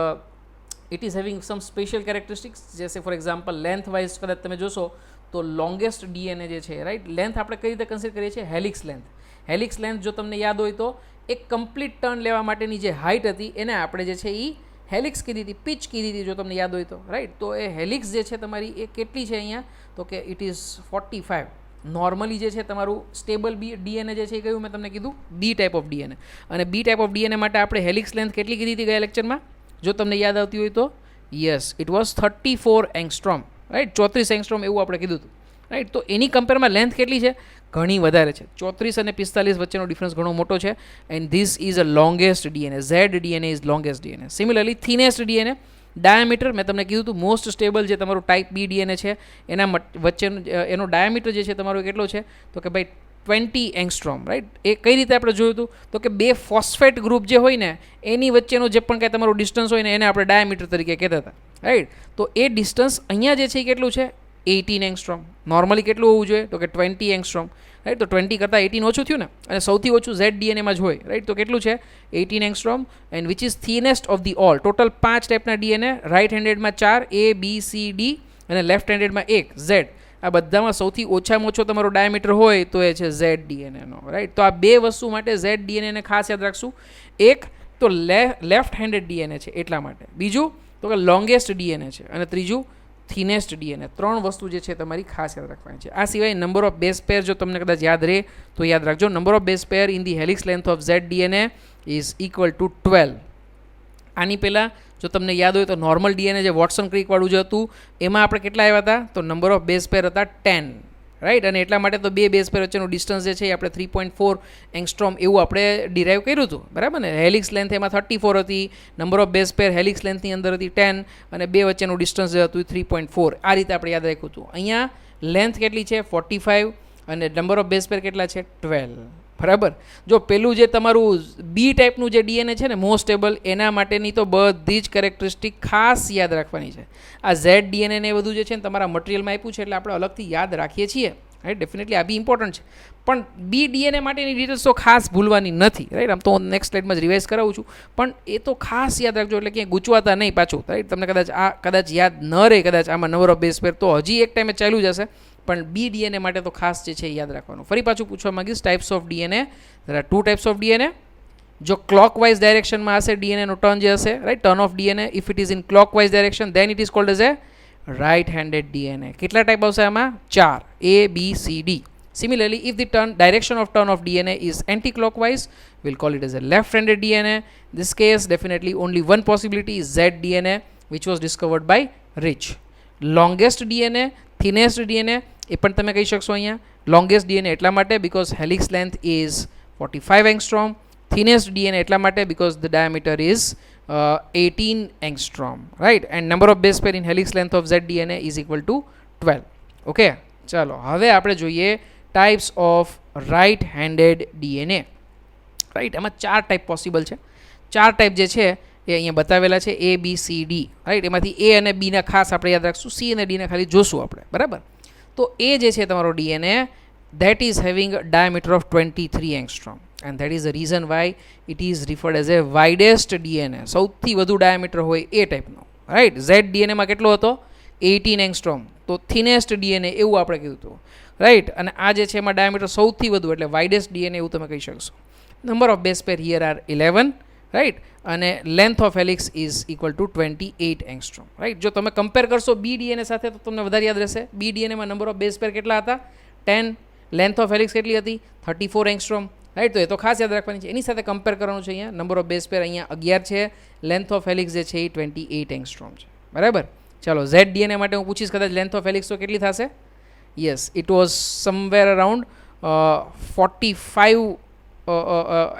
it is having some special characteristics. જેસે ફોર એક્ઝામ્પલ લેન્થ વાઇઝ કદાચ તમે જોશો તો લોંગેસ્ટ ડીએનએ જે છે, રાઈટ. લેન્થ આપણે કઈ રીતે કન્સિડર કરીએ છીએ, હેલિક્સ લેન્થ. હેલિક્સ લેન્થ જો તમને યાદ હોય તો એક કમ્પ્લીટ ટર્ન લેવા માટેની જે હાઇટ હતી એને આપણે જે છે એ હેલિક્સ કીધી હતી, પિચ કીધી હતી જો તમને યાદ હોય તો, રાઈટ. તો એ હેલિક્સ જે છે તમારી એ કેટલી છે અહીંયા, તો કે ઇટ ઇઝ 45. નોર્મલી જે છે તમારું સ્ટેબલ બી ડીએનએ જે છે એ કયું મેં તમને કીધું, બી ટાઈપ ઓફ ડીએનએ. અને બી ટાઈપ ઓફ ડીએનએ માટે આપણે હેલિક્સ લેન્થ કેટલી કીધી હતી ગયા લેક્ચરમાં જો તમને યાદ આવતી હોય તો, yes, it was 34 angstrom, right. 34 angstrom એવું આપણે કીધું હતું, રાઈટ. તો એની કમ્પેરમાં લેન્થ કેટલી છે, ઘણી વધારે છે. 34 અને 45 વચ્ચેનો ડિફરન્સ ઘણો મોટો છે. And this is a longest DNA. Z DNA is longest DNA. Similarly thinnest DNA, diameter મેં તમને કીધું હતું મોસ્ટ સ્ટેબલ જે તમારું ટાઈપ બી ડીએનએ છે એના વચ્ચેનો એનો ડાયામીટર જે છે તમારો કેટલો છે તો કે ભાઈ 20 એંગસ્ટ્રોમ, રાઈટ. એ કઈ રીતે આપણે જોયું હતું તો કે બે ફોસ્ફેટ ગ્રુપ જે હોય ને એની વચ્ચેનો જે પણ કાંઈ તમારું ડિસ્ટન્સ હોય ને એને આપણે ડાયામીટર તરીકે કહેતા હતા, રાઈટ. તો એ ડિસ્ટન્સ અહીંયા જે છે એ કેટલું છે 18 એંગસ્ટ્રોમ. નોર્મલી કેટલું હોવું જોઈએ તો કે 20 એંગસ્ટ્રોમ, રાઈટ. તો 20 કરતાં 18 ઓછું થયું ને, અને સૌથી ઓછું ઝેડ ડીએનએમાં જ હોય, રાઈટ. તો કેટલું છે 18 angstrom, and which is thinnest of the all. Total 5 ટાઈપના ડીએનએ, રાઈટ હેન્ડેડમાં 4 A B C D અને લેફ્ટ હેન્ડેડમાં 1 Z. આ બધામાં સૌથી ઓછામાં ઓછો તમારો ડાયામીટર હોય તો એ છે ઝેડ ડીએનએનો, રાઈટ. તો આ બે વસ્તુ માટે ઝેડ ડીએનએને ખાસ યાદ રાખશું. એક તો લેફ્ટ હેન્ડેડ ડીએનએ છે એટલા માટે, બીજું તો કે લોંગેસ્ટ ડીએનએ છે, અને ત્રીજું થિનેસ્ટ ડીએનએ. 3 વસ્તુ જે છે તમારી ખાસ યાદ રાખવાની છે. આ સિવાય નંબર ઓફ બેઝ પેર જો તમને કદાચ યાદ રહે તો યાદ રાખજો. Number of base pair in the helix length of Z DNA is equal two 12. આની પહેલાં જો તમને યાદ હોય તો નોર્મલ ડીએનએ જે વોટસન ક્રિકવાળું જે હતું એમાં આપણે કેટલા આવ્યા હતા તો નંબર ઓફ બેઝ પેર હતા 10, રાઈટ. અને એટલા માટે તો બે બેઝ પેર વચ્ચેનું ડિસ્ટન્સ જે છે એ આપણે 3.4 એંગસ્ટ્રોમ એવું આપણે ડિરાઈવ કર્યું હતું, બરાબર ને. હેલિક્સ લેન્થ એમાં 34 હતી, number of base pair helix લેન્થની અંદર હતી 10, અને બે વચ્ચેનું ડિસ્ટન્સ જે હતું 3.4. આ રીતે આપણે યાદ રાખ્યું હતું. અહીંયા લેન્થ કેટલી છે 45 અને નંબર ઓફ બેઝ પેર કેટલા છે 12, બરાબર. જો પેલું જે તમારું બી ટાઈપનું જે ડીએનએ છે ને મોસ્ટ સ્ટેબલ, એના માટેની તો બધી જ કેરેક્ટરિસ્ટિક ખાસ યાદ રાખવાની છે. આ ઝેડ ડીએનએ ને બધું જે છે ને તમારા મટીરિયલમાં આપ્યું છે એટલે આપણે અલગથી યાદ રાખીએ છીએ, રાઈટ. ડેફિનેટલી આ બી ઇમ્પોર્ટન્ટ છે, પણ બી ડીએનએ માટેની ડિટેલ્સ તો ખાસ ભૂલવાની નથી, રાઈટ. આમ તો નેક્સ્ટ સ્લાઇડમાં જ રિવાઇઝ કરાવું છું, પણ એ તો ખાસ યાદ રાખજો, એટલે ક્યાંય ગૂંચવાતા નહીં પાછું, રાઈટ. તમને કદાચ યાદ ન રહે, કદાચ આમાં નંબર ઓફ બેઝ પેર તો હજી એક ટાઈમે ચાલ્યું જશે, પણ બી ડીએનએ માટે તો ખાસ જે છે એ યાદ રાખવાનું. ફરી પાછું પૂછવા માંગીશ types of DNA. There are 2 types of DNA. જો ક્લોકવાઇઝ ડાયરેક્શનમાં હશે ડીએનએનો ટર્ન જે હશે, right, turn of DNA, if it is in clockwise direction then it is called as a right handed DNA. કેટલા ટાઈપ આવશે આમાં 4 A B C D. Similarly, if the direction of turn of DNA is anti-clockwise, we'll call it as a left-handed DNA. In this case, definitely only one possibility is Z DNA, which was discovered by Rich. Longest DNA, thinnest DNA, એ પણ તમે કહી શકશો અહીંયા longest DNA એટલા માટે because helix length is 45 angstrom. thinnest DNA એટલા માટે because the diameter is 18 angstrom, right. And number of base pair in helix length of Z DNA is equal to 12. Okay, ચાલો હવે આપણે જોઈએ types of right handed DNA, right. એમાં 4 type possible છે. 4 type જે છે એ અહીંયા બતાવેલા છે A B C D, right. એમાંથી A અને B ના ખાસ આપણે યાદ રાખશું, C અને D ને ખાલી જોશું આપણે, બરાબર. તો A જે છે તમારો DNA that is having a diameter of 23 angstrom, and that is the reason why it is referred as a widest DNA. સૌથી વધુ ડાયામીટર હોય એ ટાઈપનો, રાઈટ. Z ડીએનએમાં કેટલો હતો 18 એંગસ્ટ્રોમ, તો થિનેસ્ટ ડીએનએ એવું આપણે કીધું હતું, રાઈટ. અને આ જે છે એમાં ડાયામીટર સૌથી વધુ એટલે વાઇડેસ્ટ ડીએનએ એવું તમે કહી શકશો. Number of base pair here are 11, right. અને length of helix is equal to 28 angstrom, right. જો તમે કમ્પેર કરશો બી ડીએનએ સાથે તો તમને વધારે યાદ રહેશે. બી ડીએનએમાં નંબર ઓફ બેઝ પેર કેટલા હતા 10, લેન્થ ઓફ હેલિક્સ કેટલી હતી 34 એંગસ્ટ્રોમ, રાઈટ. તો એ તો ખાસ યાદ રાખવાની છે. એની સાથે કમ્પેર કરવાનું છે. અહીંયા નંબર ઓફ બેઝ પેર અહીંયા 11 છે, લેન્થ ઓફ હેલિક્સ જે છે એ 28 એંગસ્ટ્રોમ છે, બરાબર. ચાલો Z ડીએનએ માટે હું પૂછીશ કદાચ લેન્થ ઓફ હેલિક્સ તો કેટલી થશે. Yes, it was somewhere around 45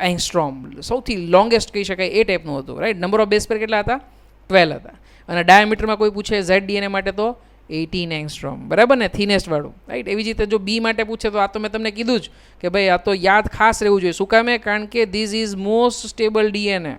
angstrom, સૌથી લોંગેસ્ટ કહી શકાય એ ટાઈપનું હતું, રાઈટ. નંબર ઓફ બેઝ પેર કેટલા હતા 12 હતા. અને ડાયામીટરમાં કોઈ પૂછે Z ડીએનએ માટે તો 18 એંગસ્ટ્રોમ, બરાબર ને, થિનેસ્ટ વાળું, રાઈટ. એવી જ રીતે જો બી માટે પૂછે તો આ તો મેં તમને કીધું જ કે ભાઈ આ તો યાદ ખાસ રહેવું જોઈએ. શું કામે? કારણ કે this is most stable DNA.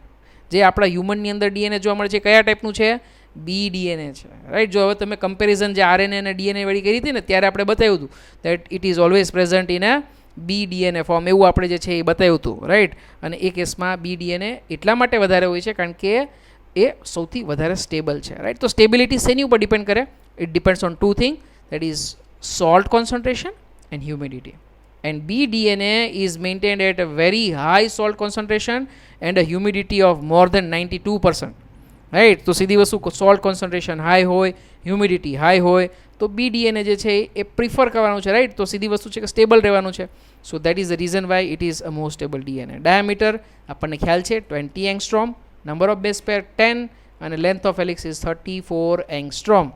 જે આપણા હ્યુમનની અંદર ડીએનએ જોવા મળે છે કયા ટાઈપનું છે બી ડીએનએ છે, રાઈટ. જો હવે તમે કમ્પેરિઝન જે આરએનએ અને ડીએનએ વાળી કરી હતી ને ત્યારે આપણે બતાવ્યું હતું that it is always present in a B DNA form, એવું આપણે જે છે એ બતાવ્યું હતું, રાઈટ. અને એ કેસમાં બી ડીએનએ એટલા માટે વધારે હોય છે કારણ કે એ સૌથી વધારે સ્ટેબલ છે, રાઈટ. તો સ્ટેબિલિટી શેની ઉપર ડિપેન્ડ કરે? It depends on 2 things, that is salt concentration and humidity. And B DNA is maintained at a very high salt concentration and a humidity of more than 92%. Right? તો સીધી વસ્તુ salt concentration high હોય, humidity high હોય તો B DNA જે છે એ prefer કરવાનું છે, રાઈટ. તો સીધી વસ્તુ છે કે સ્ટેબલ રહેવાનું છે. સો that is the reason Y it is a most stable DNA. Diameter આપણને ખ્યાલ છે 20 એંગસ્ટ્રોમ, નંબર ઓફ બેઝ પેર 10 અને length of helix is 34 angstrom.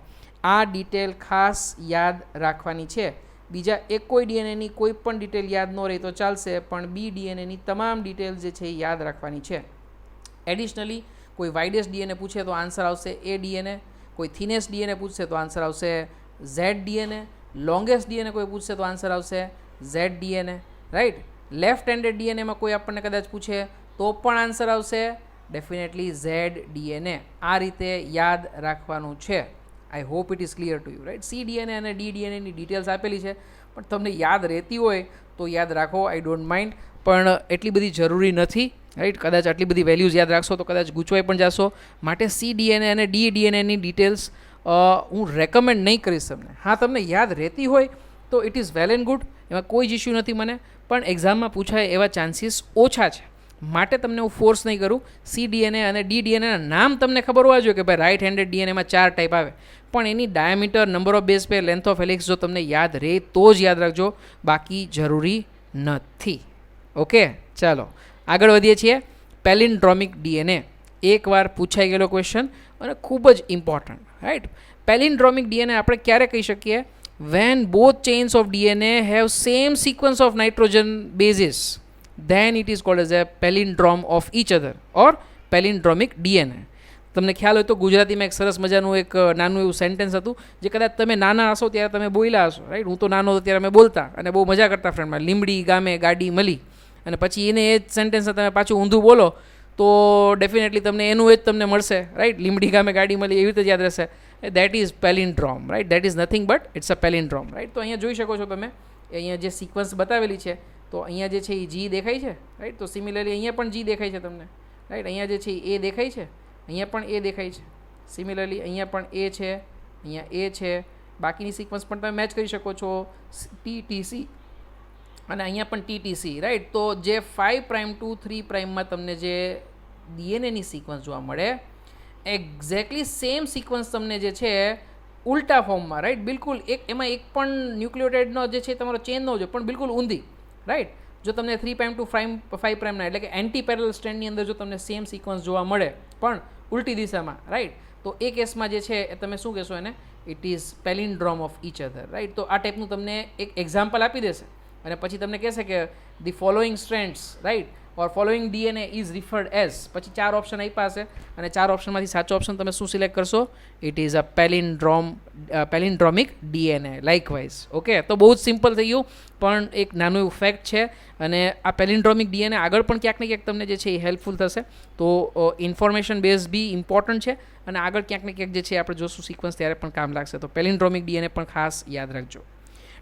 આ ડિટેલ ખાસ યાદ રાખવાની છે. બીજા એક કોઈ ડીએનએની કોઈ પણ ડિટેલ યાદ ન રહી તો ચાલશે, પણ બી ડીએનએની તમામ ડિટેલ્સ જે છે એ યાદ રાખવાની છે. એડિશનલી કોઈ વાઇડેસ્ટ ડીએનએ પૂછે તો આન્સર આવશે એ ડીએનએ, કોઈ થિનેસ્ટ ડીએનએ પૂછશે તો આન્સર આવશે ઝેડ ડીએનએ, લોંગેસ્ટ ડીએનએ કોઈ પૂછશે તો આન્સર આવશે Z DNA, right. Left handed ડીએનએમાં કોઈ આપણને કદાચ પૂછે તો પણ આન્સર આવશે ડેફિનેટલી ઝેડ ડીએનએ. આ રીતે યાદ રાખવાનું છે. આઈ hope it is clear to you, right. C DNA અને ડી ડીએનએની ડિટેલ્સ આપેલી છે, પણ તમને યાદ રહેતી હોય તો યાદ રાખો, આઈ ડોન્ટ માઇન્ડ, પણ એટલી બધી જરૂરી નથી, રાઈટ. કદાચ આટલી બધી વેલ્યુઝ યાદ રાખશો તો કદાચ ગૂંચવાઈ પણ જશો. માટે સી ડીએનએ અને ડી ડીએનએની ડિટેલ્સ હું રેકમેન્ડ નહીં કરીશ તમને. હા, તમને યાદ રહેતી હોય તો it is well and good, એમાં કોઈ જ ઇશ્યુ નથી મને, પણ એક્ઝામમાં પૂછાય એવા ચાન્સીસ ઓછા છે. માટે તમને હું ફોર્સ નહીં કરું. સી ડીએનએ અને ડી ડીએનએના નામ તમને ખબર હોવા જોઈએ કે ભાઈ રાઇટ હેન્ડેડ ડીએનએમાં 4 ટાઈપ આવે, પણ એની diameter, number of base pair, length of helix જો તમને યાદ રહે તો જ યાદ રાખજો, બાકી જરૂરી નથી. ઓકે, ચાલો આગળ વધીએ છીએ. પેલિન્ડ્રોમિક ડીએનએ એકવાર પૂછાઈ ગયેલો ક્વેશ્ચન અને ખૂબ જ ઇમ્પોર્ટન્ટ, રાઈટ. પેલિન્ડ્રોમિક ડીએનએ આપણે ક્યારે કહી શકીએ? when both chains of DNA have same sequence of nitrogen bases, then it is called as a palindrome of each other or palindromic DNA. તમને ખ્યાલ હોય તો ગુજરાતીમાં એક સરસ મજાનું એક નાનું એવું સેન્ટેન્સ હતું જે કદાચ તમે નાના હશો ત્યારે તમે બોલ્યા હશો, રાઈટ. હું તો નાનો હતો ત્યારે અમે બોલતા અને બહુ મજા કરતા ફ્રેન્ડમાં, લીમડી ગામે ગાડી મળી, અને પછી એને એ જ સેન્ટેન્સ તમે પાછું ઊંધું બોલો તો ડેફિનેટલી તમને એનું એ જ તમને મળશે, રાઈટ. લીમડી ગામે ગાડી મળી એવી રીતે જ યાદ રહેશે. That is palindrome, right. That is nothing but it's a palindrome, right. તો અહીંયા જોઈ શકો છો તમે, અહીંયા જે સિક્વન્સ બતાવેલી છે, તો અહીંયા જે છે એ જી દેખાય છે, રાઈટ. તો સિમિલરલી અહીંયા પણ જી દેખાય છે તમને, રાઈટ. અહીંયા જે છે એ દેખાય છે, અહીંયા પણ એ દેખાય છે. સિમિલરલી અહીંયા પણ એ છે, અહીંયા એ છે. બાકીની સિક્વન્સ પણ તમે મેચ કરી શકો છો, TTC અને અહીંયા પણ TTC, રાઈટ. તો જે 5' to 3' તમને જે ડીએનએની સિક્વન્સ જોવા મળે, એક્ઝેક્ટલી સેમ સિક્વન્સ તમને જે છે ઉલટા ફોર્મમાં, રાઈટ. બિલકુલ એમાં એક પણ ન્યુક્લિયોટાઇડનો જે છે તમારો ચેન ન હોય, પણ બિલકુલ ઊંધી, રાઈટ. જો તમને 3' to 5' એટલે કે એન્ટી પેરેલલ સ્ટ્રેન્ડની અંદર જો તમને સેમ સિક્વન્સ જોવા મળે પણ ઉલટી દિશામાં, રાઈટ, તો એ કેસમાં જે છે એ તમે શું કહેશો એને? It is palindrome of each other, right. તો આ ટાઈપનું તમને એક એક્ઝામ્પલ આપી દેશે અને પછી તમને કહેશે કે the following strands, right, or following DNA is referred as, પછી 4 ઓપ્શન આપ્યા હશે અને 4 ઓપ્શનમાંથી સાચો ઓપ્શન તમે શું સિલેક્ટ કરશો? It is a palindromic DNA likewise. Okay, તો બહુ જ સિમ્પલ થઈ ગયું, પણ એક નાનું એવું ફેક્ટ છે અને આ પેલિન્ડ્રોમિક ડીએનએ આગળ પણ ક્યાંક ને ક્યાંક તમને જે છે એ હેલ્પફુલ થશે. તો ઇન્ફોર્મેશન બેઝ બી ઇમ્પોર્ટન્ટ છે અને આગળ ક્યાંક ને ક્યાંક જે છે આપણે જોશું સિક્વન્સ ત્યારે પણ કામ લાગશે. તો પેલિન્ડ્રોમિક ડીએનએ પણ ખાસ યાદ રાખજો.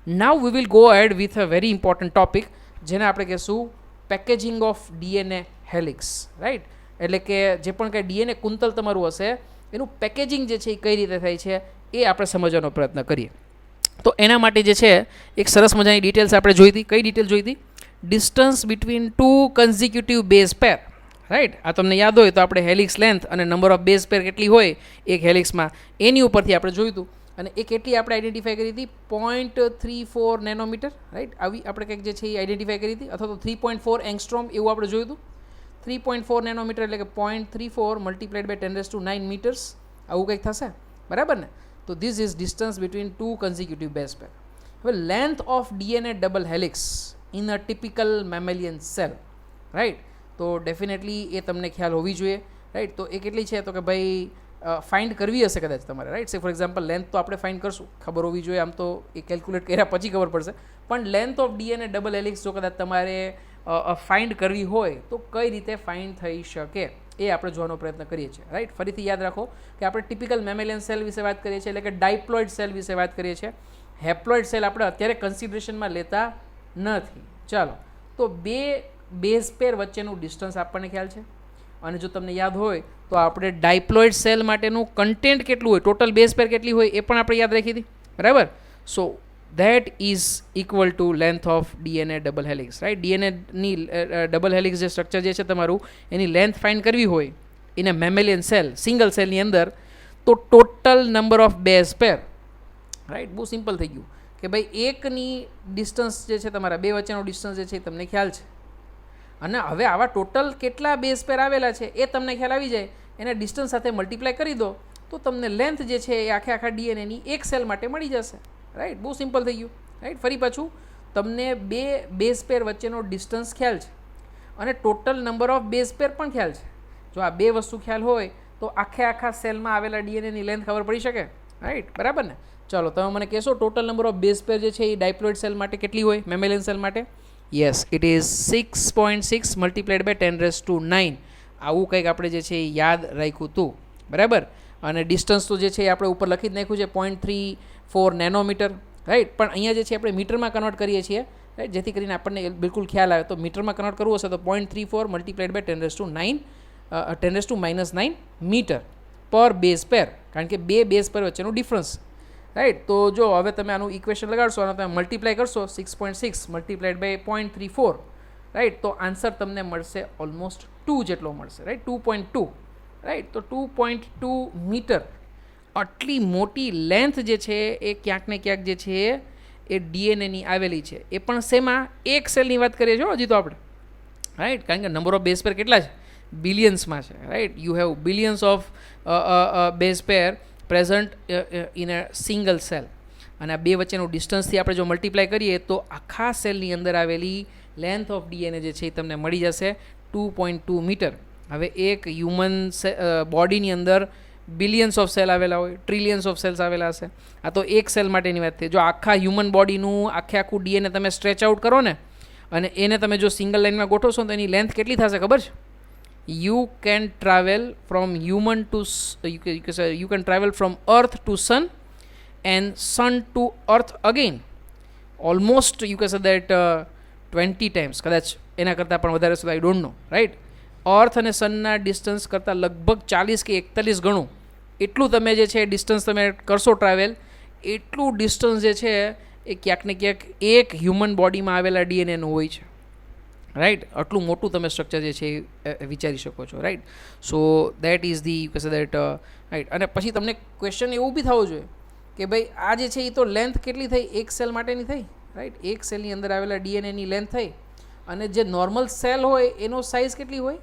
Now we will go ahead with a very important topic, જેને આપણે કહેશું packaging of DNA helix, right. એટલે કે જે પણ કંઈ ડીએનએ કુંતલ તમારું હશે એનું પેકેજિંગ જે છે એ કઈ રીતે થાય છે એ આપણે સમજવાનો પ્રયત્ન કરીએ. તો એના માટે જે છે એક સરસ મજાની ડિટેલ્સ આપણે જોઈ હતી. કઈ ડિટેલ જોઈ હતી? Distance between 2 consecutive base pair, right. આ તમને યાદ હોય તો આપણે હેલિક્સ લેન્થ અને નંબર ઓફ બેઝ પેર કેટલી હોય એક હેલિક્સમાં એની ઉપરથી આપણે જોયું હતું અને એ કેટલી આપણે આઈડેન્ટિફાઈ કરી હતી? 0.34 નેનોમીટર, રાઈટ. આવી આપણે કંઈક જે છે એ આઈડેન્ટિફાઈ કરી હતી, અથવા તો 3.4 એંગસ્ટ્રોમ એવું આપણે જોયું હતું. 3.4 નેનોમીટર એટલે કે 0.34 મલ્ટીપ્લાઇડ બાય 10⁹ મીટર્સ, આવું કંઈક થશે, બરાબર ને? તો this is distance between 2 consecutive base pair. હવે length of DNA double helix in a typical mammalian cell, right. તો ડેફિનેટલી એ તમને ખ્યાલ હોવી જોઈએ, રાઈટ. તો એ કેટલી છે? તો કે ભાઈ ફાઇન્ડ કરવી હશે કદાચ તમારે, right. Say for example length તો આપણે ફાઇન્ડ કરશું, ખબર હોવી જોઈએ, આમ તો એ કેલ્ક્યુલેટ કર્યા પછી ખબર પડશે, પણ length of DNA double helix જો કદાચ તમારે ફાઇન્ડ કરવી હોય તો કઈ રીતે ફાઇન્ડ થઈ શકે એ આપણે જોવાનો પ્રયત્ન કરીએ છીએ, રાઈટ. ફરીથી યાદ રાખો કે આપણે ટિપિકલ મેમેલિયન સેલ વિશે વાત કરીએ છીએ, એટલે કે ડાયપ્લોઇડ સેલ વિશે વાત કરીએ છીએ. હેપ્લોઇડ સેલ આપણે અત્યારે કન્સિડરેશનમાં લેતા નથી. ચાલો, તો 2 બેઝ પેર વચ્ચેનું ડિસ્ટન્સ આપણને ખ્યાલ છે અને જો તમને યાદ હોય તો આપણે ડાયપ્લોઇડ સેલ માટેનું કન્ટેન્ટ કેટલું હોય, ટોટલ બેઝ પેર કેટલી હોય એ પણ આપણે યાદ રાખી હતી, બરાબર. So that is equal to length of DNA double helix, right. ડીએનએની ડબલ હેલિક્સ જે સ્ટ્રક્ચર જે છે તમારું, એની લેન્થ ફાઇન્ડ કરવી હોય in a mammalian cell, single સેલની અંદર, તો total number of base pair, right. બહુ સિમ્પલ થઈ ગયું કે ભાઈ એકની ડિસ્ટન્સ જે છે તમારા બે વચ્ચેનો ડિસ્ટન્સ જે છે એ તમને ખ્યાલ છે અને હવે આવા ટોટલ કેટલા બેઝ પેર આવેલા છે એ તમને ખ્યાલ આવી જાય, એને ડિસ્ટન્સ સાથે મલ્ટીપ્લાય કરી દો તો તમને લેન્થ જે છે એ આખા ડીએનએની એક સેલ માટે મળી જશે, રાઈટ. બહુ સિમ્પલ થઈ ગયું, રાઈટ. ફરી પાછું તમને 2 બેઝ પેર વચ્ચેનો ડિસ્ટન્સ ખ્યાલ છે અને ટોટલ નંબર ઓફ બેઝ પેર પણ ખ્યાલ છે. જો આ બે વસ્તુ ખ્યાલ હોય તો આખા સેલમાં આવેલા ડીએનએની લેન્થ ખબર પડી શકે, રાઈટ? બરાબર ને? ચાલો તમે મને કહેશો total number of base pair જે છે એ ડાયપ્લોઇડ સેલ માટે કેટલી હોય, મેમેલિયન સેલ માટે? Yes, it is 6.6 multiplied by 10⁹ આવું કંઈક આપણે જે છે એ યાદ રાખ્યું હતું, બરાબર? અને ડિસ્ટન્સ તો જે છે એ આપણે ઉપર લખી જ નાખ્યું છે 0.34 નેનોમીટર, રાઈટ? પણ અહીંયા જે છે આપણે મીટરમાં કન્વર્ટ કરીએ છીએ, રાઈટ? જેથી કરીને આપણને બિલકુલ ખ્યાલ આવે. તો મીટરમાં કન્વર્ટ કરવું હશે તો 0.34 મલ્ટીપ્લાઇડ બાય 10⁹ મીટર પર બેઝ પેર, કારણ કે બે બેઝ પેર વચ્ચેનું ડિફરન્સ, રાઈટ? તો જો હવે તમે આનું ઇક્વેશન લગાડશો અને તમે મલ્ટીપ્લાય કરશો 6.6 મલ્ટીપ્લાઇડ બાય 0.34, રાઈટ? તો આન્સર તમને મળશે ઓલમોસ્ટ 2 જેટલો મળશે, રાઈટ? 2.2, રાઈટ? તો 2.2 મીટર આટલી મોટી લેન્થ જે છે એ ક્યાંક ને ક્યાંક જે છે એ ડીએનએની આવેલી છે. એ પણ શેમાં? એક સેલની વાત કરીએ છીએ હજી તો આપણે, રાઈટ? કારણ કે નંબર ઓફ બેઝ પેર કેટલા છે? બિલિયન્સમાં છે, right? You have billions of base pair present in a single cell. અને આ બે વચ્ચેનું ડિસ્ટન્સથી આપણે જો મલ્ટીપ્લાય કરીએ તો આખા સેલની અંદર આવેલી લેન્થ ઓફ ડીએનએ જે છે એ તમને મળી જશે 2.2 મીટર. હવે એક હ્યુમન બોડીની અંદર બિલિયન્સ ઓફ સેલ આવેલા હોય, ટ્રિલિયન્સ ઓફ સેલ્સ આવેલા હશે. આ તો એક સેલ માટેની વાત થઈ. જો આખા હ્યુમન બોડીનું આખું ડીએનએ તમે સ્ટ્રેચ આઉટ કરો ને અને એને તમે જો સિંગલ લાઇનમાં ગોઠવશો તો એની લેન્થ કેટલી થશે ખબર છે? You can travel from human to you can travel from earth to sun and sun to earth again, almost you can say that 20 times, કદાચ એના કરતાં પણ વધારે છે, આઈ ડોન્ટ નો, રાઈટ? અર્થ અને સનના ડિસ્ટન્સ કરતાં લગભગ 40 કે 41 ગણું એટલું તમે જે છે ડિસ્ટન્સ તમે કરશો ટ્રાવેલ, એટલું ડિસ્ટન્સ જે છે એ ક્યાંક ને ક્યાંક એક હ્યુમન બોડીમાં આવેલા ડીએનએનું હોય છે, રાઈટ? આટલું મોટું તમે સ્ટ્રક્ચર જે છે એ વિચારી શકો છો, right? So that is the you say that, right? અને પછી તમને ક્વેશ્ચન એવું બી થવું જોઈએ કે ભાઈ આ જે છે એ તો લેન્થ કેટલી થઈ? એક સેલ માટેની થઈ, રાઈટ? એક સેલની અંદર આવેલા ડીએનએની લેન્થ થઈ. અને જે નોર્મલ સેલ હોય એનો સાઇઝ કેટલી હોય?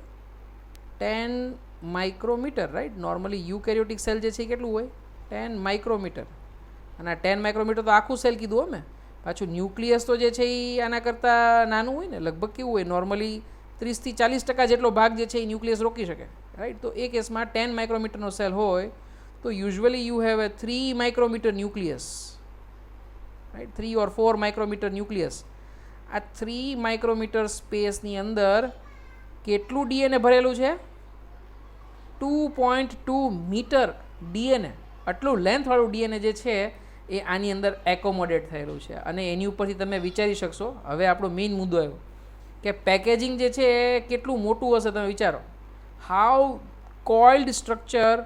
10 micrometre, right? Normally eukaryotic cell જે છે એ કેટલું હોય? 10 માઇક્રોમીટર. અને આ 10 માઇક્રોમીટર તો આખું સેલ કીધું હો મેં. પાછું ન્યુક્લિયસ તો જે છે એ આના કરતાં નાનું હોય ને, લગભગ કેવું હોય નોર્મલી 30 થી 40% જેટલો ભાગ જે છે એ ન્યુક્લિયસ રોકી શકે, રાઈટ? તો એ કેસમાં 10 માઇક્રોમીટરનો સેલ હોય તો usually you have a 3 micrometre nucleus, right? 3 or 4 micrometre nucleus. આ 3 માઇક્રોમીટર સ્પેસની અંદર કેટલું ડીએનએ ભરેલું છે? 2.2 મીટર ડીએનએ. આટલું લેન્થવાળું ડીએનએ જે છે એ આની અંદર એકોમોડેટ થયેલું છે. અને એની ઉપરથી તમે વિચારી શકશો, હવે આપણો મેઇન મુદ્દો આવ્યો કે પેકેજિંગ જે છે એ કેટલું મોટું હશે. તમે વિચારો, how coiled structure,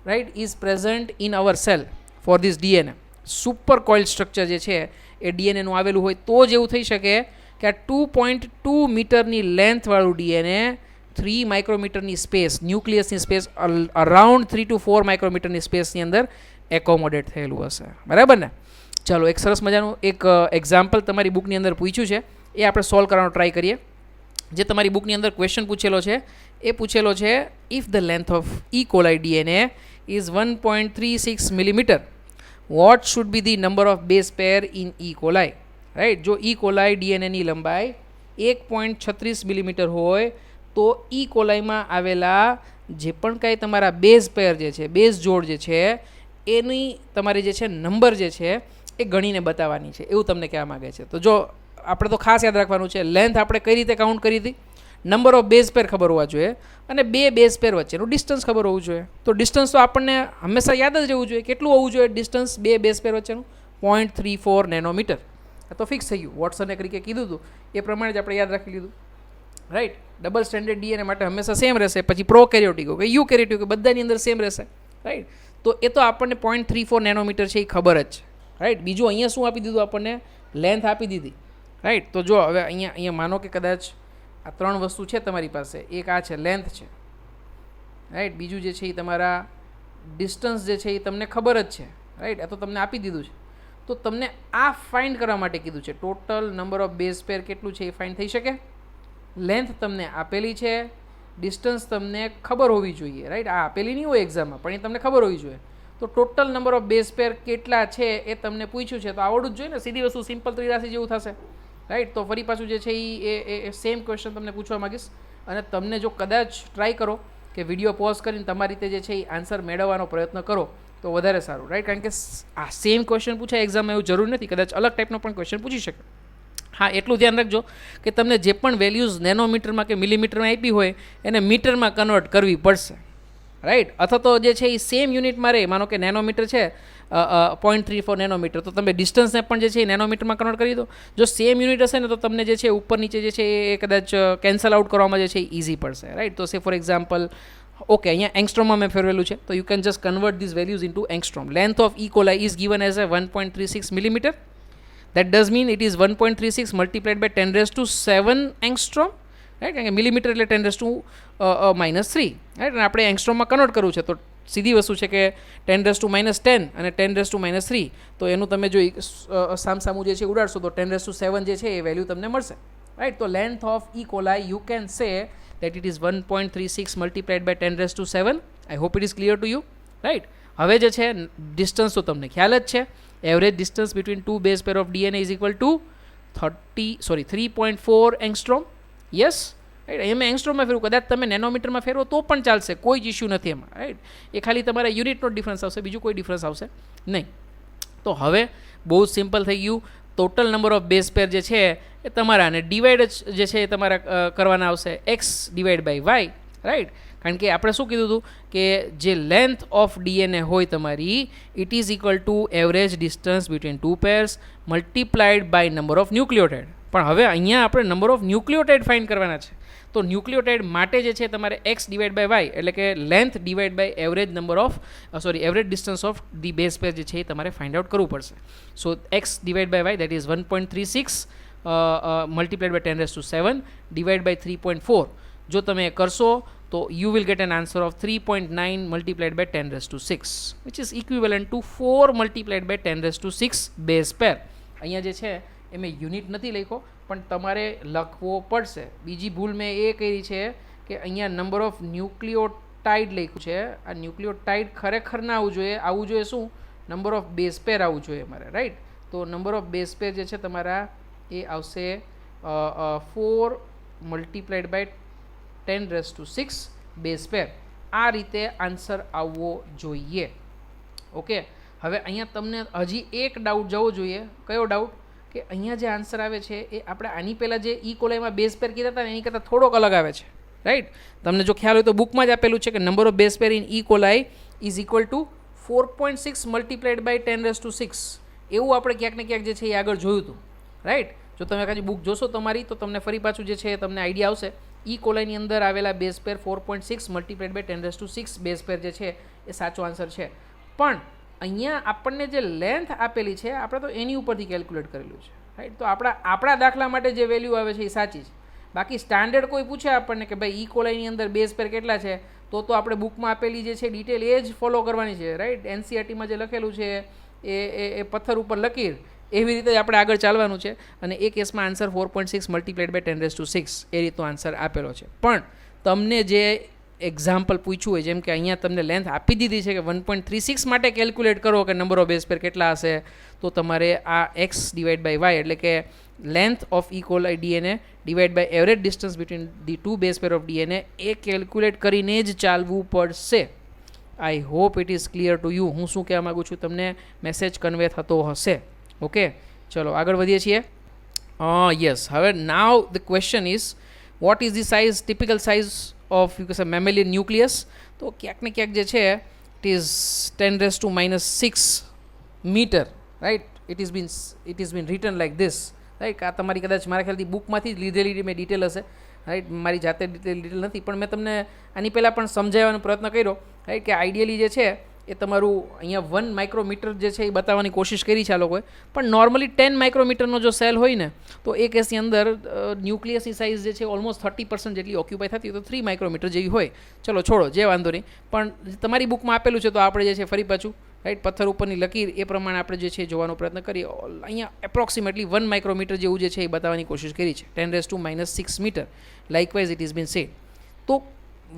right, is present in our cell for this DNA. Super coiled structure જે છે એ ડીએનએનું આવેલું હોય તો જ એવું થઈ શકે કે આ 2.2 મીટરની લેન્થવાળું ડીએનએ 3 માઇક્રોમીટરની સ્પેસ, ન્યુક્લિયસની સ્પેસ અરાઉન્ડ 3 to 4 માઇક્રોમીટરની સ્પેસની અંદર એકોમોડેટ થયેલું હશે, બરાબર ને? ચાલો એક સરસ મજાનું એક એક્ઝામ્પલ તમારી બુકની અંદર પૂછ્યું છે, એ આપણે સોલ્વ કરવાનો ટ્રાય કરીએ. જે તમારી બુકની અંદર ક્વેશ્ચન પૂછેલો છે એ પૂછેલો છે, if the length of E coli DNA is 1.36 millimetre, what should be the number of base pair in E coli, right? જો ઈ કોલાઈ ડીએનએની લંબાઈ 1.36 મિલીમીટર હોય તો ઈ કોલાઈમાં આવેલા જે પણ કાંઈ તમારા બેઝ પેર જે છે, બેઝ જોડ જે છે એની તમારી જે છે નંબર જે છે એ ગણીને બતાવવાની છે, એવું તમને કહેવા માગે છે. તો જો આપણે તો ખાસ યાદ રાખવાનું છે, લેન્થ આપણે કઈ રીતે કાઉન્ટ કરી હતી? નંબર ઓફ બેઝ પેર ખબર હોવા જોઈએ અને બે બેઝ પેર વચ્ચેનું ડિસ્ટન્સ ખબર હોવું જોઈએ. તો ડિસ્ટન્સ તો આપણને હંમેશા યાદ જ રહેવું જોઈએ. કેટલું હોવું જોઈએ ડિસ્ટન્સ બે બેઝ પેર વચ્ચેનું? 0.34 નેનોમીટર. તો ફિક્સ થઈ ગયું. વોટસને ક્રિકે કીધું હતું એ પ્રમાણે જ આપણે યાદ રાખી લીધું, રાઈટ? ડબલ સ્ટેન્ડર્ડ ડીએનએ માટે હંમેશા સેમ રહેશે. પછી પ્રોકેરિયોટિક કે યુકેરિયોટિક બધાની અંદર સેમ રહેશે, રાઈટ? તો એ તો આપણને 0.34 નેનોમીટર છે એ ખબર જ છે, રાઈટ? બીજું અહીંયા શું આપી દીધું? આપણને લેન્થ આપી દીધી, રાઈટ? તો જો હવે અહીંયા માનો કે કદાચ આ ત્રણ વસ્તુ છે તમારી પાસે. એક આ છે લેન્થ છે, રાઈટ? બીજું જે છે એ તમારા ડિસ્ટન્સ જે છે એ તમને ખબર જ છે, રાઈટ? આ તો તમને આપી દીધું છે. તો તમને આ ફાઇન્ડ કરવા માટે કીધું છે. ટોટલ નંબર ઓફ બેઝ પેર કેટલું છે એ ફાઇન્ડ થઈ શકે? લેન્થ તમને આપેલી છે, ડિસ્ટન્સ તમને ખબર હોવી જોઈએ, રાઈટ? આ આપેલી નહીં હોય એક્ઝામમાં, પણ એ તમને ખબર હોવી જોઈએ. તો ટોટલ નંબર ઓફ બેઝ પેર કેટલા છે એ તમને પૂછ્યું છે તો આવડવું જ જોઈએ ને. સીધી વસ્તુ સિમ્પલ ત્રિરાશી જેવું થશે, રાઈટ? તો ફરી પાછું જે છે એ સેમ ક્વેશ્ચન તમને પૂછવા માગીશ. અને તમને જો કદાચ ટ્રાય કરો કે વિડીયો પોઝ કરીને તમારી રીતે જે છે એ આન્સર મેળવવાનો પ્રયત્ન કરો તો વધારે સારું, રાઈટ? કારણ કે આ સેમ ક્વેશ્ચન પૂછાય એક્ઝામમાં એવું જરૂર નથી, કદાચ અલગ ટાઈપનો પણ ક્વેશ્ચન પૂછી શકે. હા, એટલું ધ્યાન રાખજો કે તમને જે પણ વેલ્યુઝ નેનોમીટરમાં કે મિલીમીટરમાં આપી હોય એને મીટરમાં કન્વર્ટ કરવી પડશે, રાઈટ? અથવા તો જે છે એ સેમ યુનિટમાં રહે, માનો કે નેનોમીટર છે 0.34 નેનોમીટર, તો તમે ડિસ્ટન્સને પણ જે છે એ નેનોમીટરમાં કન્વર્ટ કરી દો. જો સેમ યુનિટ હશે ને તો તમને જે છે ઉપર નીચે જે છે એ કદાચ કેન્સલ આઉટ કરવામાં જે છે એ ઇઝી પડશે, રાઈટ? તો સે ફોર એક્ઝામ્પલ, ઓકે, અહીંયા એંગસ્ટ્રોમમાં મેં ફેરવેલું છે, તો you can just convert this values into angstrom. Length of E. coli is given as a 1.36 millimeter. That does mean it is 1.36 multiplied by 10 raised to 7 angstrom, right? કારણ કે millimetre એટલે 10 raised to -3, right? અને આપણે એંગસ્ટ્રોમમાં convert કરવું છે તો સીધી વસ્તુ છે કે 10 raised to -10 અને 10 raised to -3, તો એનું તમે જો સામસામું જે છે ઉડાડશો તો 10 raised to 7 જે છે એ વેલ્યુ તમને મળશે, રાઈટ? તો length of E. coli you can say that it is 1.36 multiplied by 10 raised to 7. I hope it is clear to you, right? હવે જે છે ડિસ્ટન્સ તો તમને ખ્યાલ જ છે. Average distance between two base pair of DNA is equal to 3.4 angstrom. Yes, right? એમાં એંગસ્ટ્રોમમાં ફેરવું, કદાચ તમે નેનોમીટરમાં ફેરવો તો પણ ચાલશે, કોઈ જ ઇશ્યુ નથી એમાં, રાઈટ? એ ખાલી તમારા યુનિટનો ડિફરન્સ આવશે, બીજું કોઈ ડિફરન્સ આવશે નહીં. તો હવે બહુ જ સિમ્પલ થઈ ગયું. Total number of base pair જે છે એ તમારા અને ડિવાઈડ જે છે એ તમારા કરવાના આવશે x divide by y, right? કારણ કે આપણે શું કીધું હતું કે જે લેન્થ ઓફ DNA હોય તમારી, it is equal to average distance between two pairs multiplied by number of nucleotide. પણ હવે અહીંયા આપણે નંબર ઓફ ન્યુક્લિયોટાઇડ ફાઇન્ડ કરવાના છે. તો ન્યુક્લિયોટાઇડ માટે જે છે તમારે x ડિવાઈડ બાય વાય, એટલે કે length divide by average number of average distance of the base pair જે છે એ તમારે ફાઇન્ડ આઉટ કરવું પડશે. So x divide by Y, that is 1.36 multiplied by 10 raised to 7 divide by 3.4. જો તમે કરશો તો you will get an answer of 3.9 multiplied by 10 raised to 6, which is equivalent to 4 multiplied by 10 raised to 6 base pair. અહીંયા જે છે એ મેં unit નથી લખ્યો, પણ તમારે લખવો પડશે. બીજી ભૂલ મેં એ કરી છે કે અહીંયા નંબર ઓફ ન્યુક્લિયોટાઇડ લખ્યું છે. આ ન્યુક્લિયોટાઇડ ખરેખર ના આવવું જોઈએ શું? નંબર ઓફ બેઝ પેર આવવું જોઈએ અમારે, રાઈટ? તો નંબર ઓફ બેઝ પેર જે છે તમારા એ આવશે 4 multiplied by 10 raised to 6 base pair. આ રીતે આન્સર આવવો જોઈએ. ઓકે, હવે અહીંયા તમને હજી એક ડાઉટ જવો જોઈએ. કયો ડાઉટ? કે અહીંયા જે આન્સર આવે છે એ આપણે આની પહેલાં જે E. coliમાં બેઝ પેર કીધા હતા એની કરતાં થોડોક અલગ આવે છે, રાઈટ? તમને જો ખ્યાલ હોય તો બુકમાં જ આપેલું છે કે number of base pair in E. coli is equal to 4.6 multiplied by 10 raised to 6. એવું આપણે ક્યાંક ને ક્યાંક જે છે એ આગળ જોયું હતું, રાઈટ? જો તમે કાંઈ બુક જોશો તમારી તો તમને ફરી પાછું જે છે તમને આઈડિયા આવશે. E. coliની અંદર આવેલા base pair 4.6 multiplied by 10 raised to 6 base pair જે છે એ સાચો આન્સર છે. પણ અહીંયા આપણને જે લેન્થ આપેલી છે આપણે તો એની ઉપરથી કેલ્ક્યુલેટ કરેલું છે, રાઈટ? તો આપણા દાખલા માટે જે વેલ્યુ આવે છે એ સાચી છે. બાકી સ્ટાન્ડર્ડ કોઈ પૂછે આપણને કે ભાઈ E. coliની અંદર બેઝ પેર કેટલા છે, તો આપણે બુકમાં આપેલી જે છે ડિટેલ એ જ ફોલો કરવાની છે, રાઈટ? NCERTમાં જે લખેલું છે એ પથ્થર ઉપર લકીર એવી રીતે આપણે આગળ ચાલવાનું છે. અને એ કેસમાં answer 4.6 multiplied by 10 raised to 6 એ રીતનો આન્સર આપેલો છે. પણ તમને જે એક્ઝામ્પલ પૂછ્યું હોય, જેમ કે અહીંયા તમને લેન્થ આપી દીધી છે કે 1.36 માટે કેલ્ક્યુલેટ કરો કે નંબર ઓફ બેઝ પેર કેટલા હશે, તો તમારે આ x ડિવાઈડ બાય વાય, એટલે કે length of E. coli DNA divide by average distance between the two base pair of DNA એ કેલ્ક્યુલેટ કરીને જ ચાલવું પડશે. I hope it is clear to you. હું શું કહેવા માગું છું તમને મેસેજ કન્વે થતો હશે. ઓકે, ચલો આગળ વધીએ છીએ. યસ, હવે now the question is what is the size, typical size of you કે મેમેલિયન ન્યુક્લિયસ. તો ક્યાંક ને ક્યાંક જે છે it is 10 raised to -6 metre, right? It is been written like this, right? આ તમારી કદાચ મારા ખ્યાલથી બુકમાંથી જ લીધેલી મેં ડિટેલ હશે, રાઈટ? મારી જાતે ડિટેલ નથી, પણ મેં તમને આની પહેલાં પણ સમજાવવાનો પ્રયત્ન કર્યો, રાઈટ? કે આઈડિયલી જે છે એ તમારું અહીંયા 1 માઇક્રોમીટર જે છે એ બતાવવાની કોશિશ કરી છે આ લોકોએ. પણ નોર્મલી 10 માઇક્રોમીટરનો જો સેલ હોય ને તો એ કેસની અંદર ન્યુક્લિયસની સાઇઝ જે છે ઓલમોસ્ટ 30% જેટલી ઓક્યુપાય થતી હોય તો 3 માઇક્રોમીટર જેવી હોય. ચલો છોડો, જે વાંધો નહીં. પણ તમારી બુકમાં આપેલું છે તો આપણે જે છે ફરી પાછું, રાઈટ, પથ્થર ઉપરની લકીર એ પ્રમાણે આપણે જે છે જોવાનો પ્રયત્ન કરીએ. અહીંયા એપ્રોક્સિમેટલી 1 માઇક્રોમીટર જેવું જે છે એ બતાવવાની કોશિશ કરી છે, 10 raised to -6 metre. Likewise it is been said. તો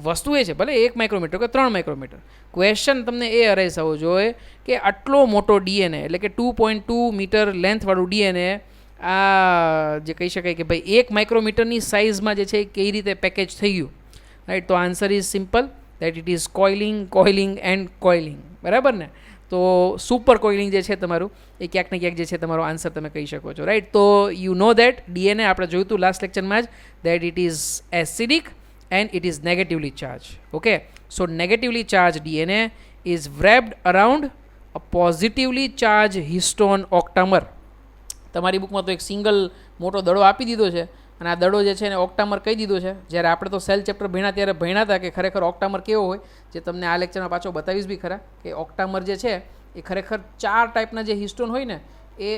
વસ્તુ એ છે ભલે 1 માઇક્રોમીટર કે 3 માઇક્રોમીટર, ક્વેશ્ચન તમને એ અરાઈઝ થવો જોઈએ કે આટલો મોટો DNA, એટલે કે 2.2 મીટર લેન્થવાળું DNA, આ જે કહી શકાય કે ભાઈ 1 માઇક્રોમીટરની સાઇઝમાં જે છે એ કઈ રીતે પેકેજ થઈ ગયું, રાઈટ? તો answer is simple. That it is coiling and coiling, બરાબર ને? તો સુપર કોઇલિંગ જે છે તમારું એ ક્યાંક ને ક્યાંક જે છે તમારો આન્સર તમે કહી શકો છો, રાઈટ? તો યુ નો દેટ ડીએનએ આપણે જોયું હતું લાસ્ટ લેક્ચરમાં જ, that it is acidic and it is negatively charged. Okay, so negatively charged DNA is wrapped around a positively charged histone octamer. તમારી બુકમાં તો એક સિંગલ મોટો દડો આપી દીધો છે અને આ દડો જે છે એને ઓક્ટામર કહી દીધો છે. જ્યારે આપણે તો સેલ ચેપ્ટર ભણ્યા ત્યારે ભણ્યા હતા કે ખરેખર ઓક્ટામર કેવો હોય, જે તમને આ લેક્ચરમાં પાછો બતાવીશ બી ખરા કે ઓક્ટામર જે છે એ ખરેખર 4 ટાઈપના જે હિસ્ટોન હોય ને એ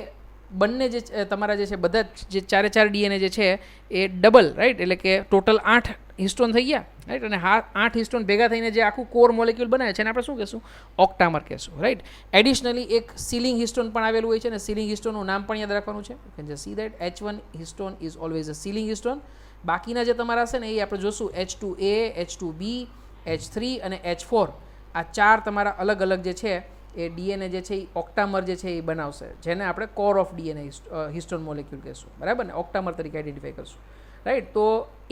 બંને જે તમારા જે છે બધા જે 4 ડીએનએ જે છે એ ડબલ, રાઈટ? એટલે કે ટોટલ 8 હિસ્ટોન થઈ ગયા, રાઈટ? અને 8 હિસ્ટોન ભેગા થઈને જે આખું કોર મોલેક્યુલ બનાવે છે એને આપણે શું કહેશું? ઓક્ટામર કહેશું, રાઈટ? એડિશનલી એક સીલિંગ હિસ્ટોન પણ આવેલું હોય છે અને સીલિંગ હિસ્ટોનનું નામ પણ યાદ રાખવાનું છે. You can just see that H1 histone is always a ceiling histone. બાકીના જે તમારા હશે ને એ આપણે જોશું H2A, H2B, H3 અને H4. આ 4 તમારા અલગ અલગ જે છે એ ડીએનએ જે છે એ ઓક્ટામર જે છે એ બનાવશે, જેને આપણે core of DNA histone molecule કહેશું, બરાબર ને? ઓક્ટામર તરીકે આઈડેન્ટિફાઈ કરશું, રાઈટ? તો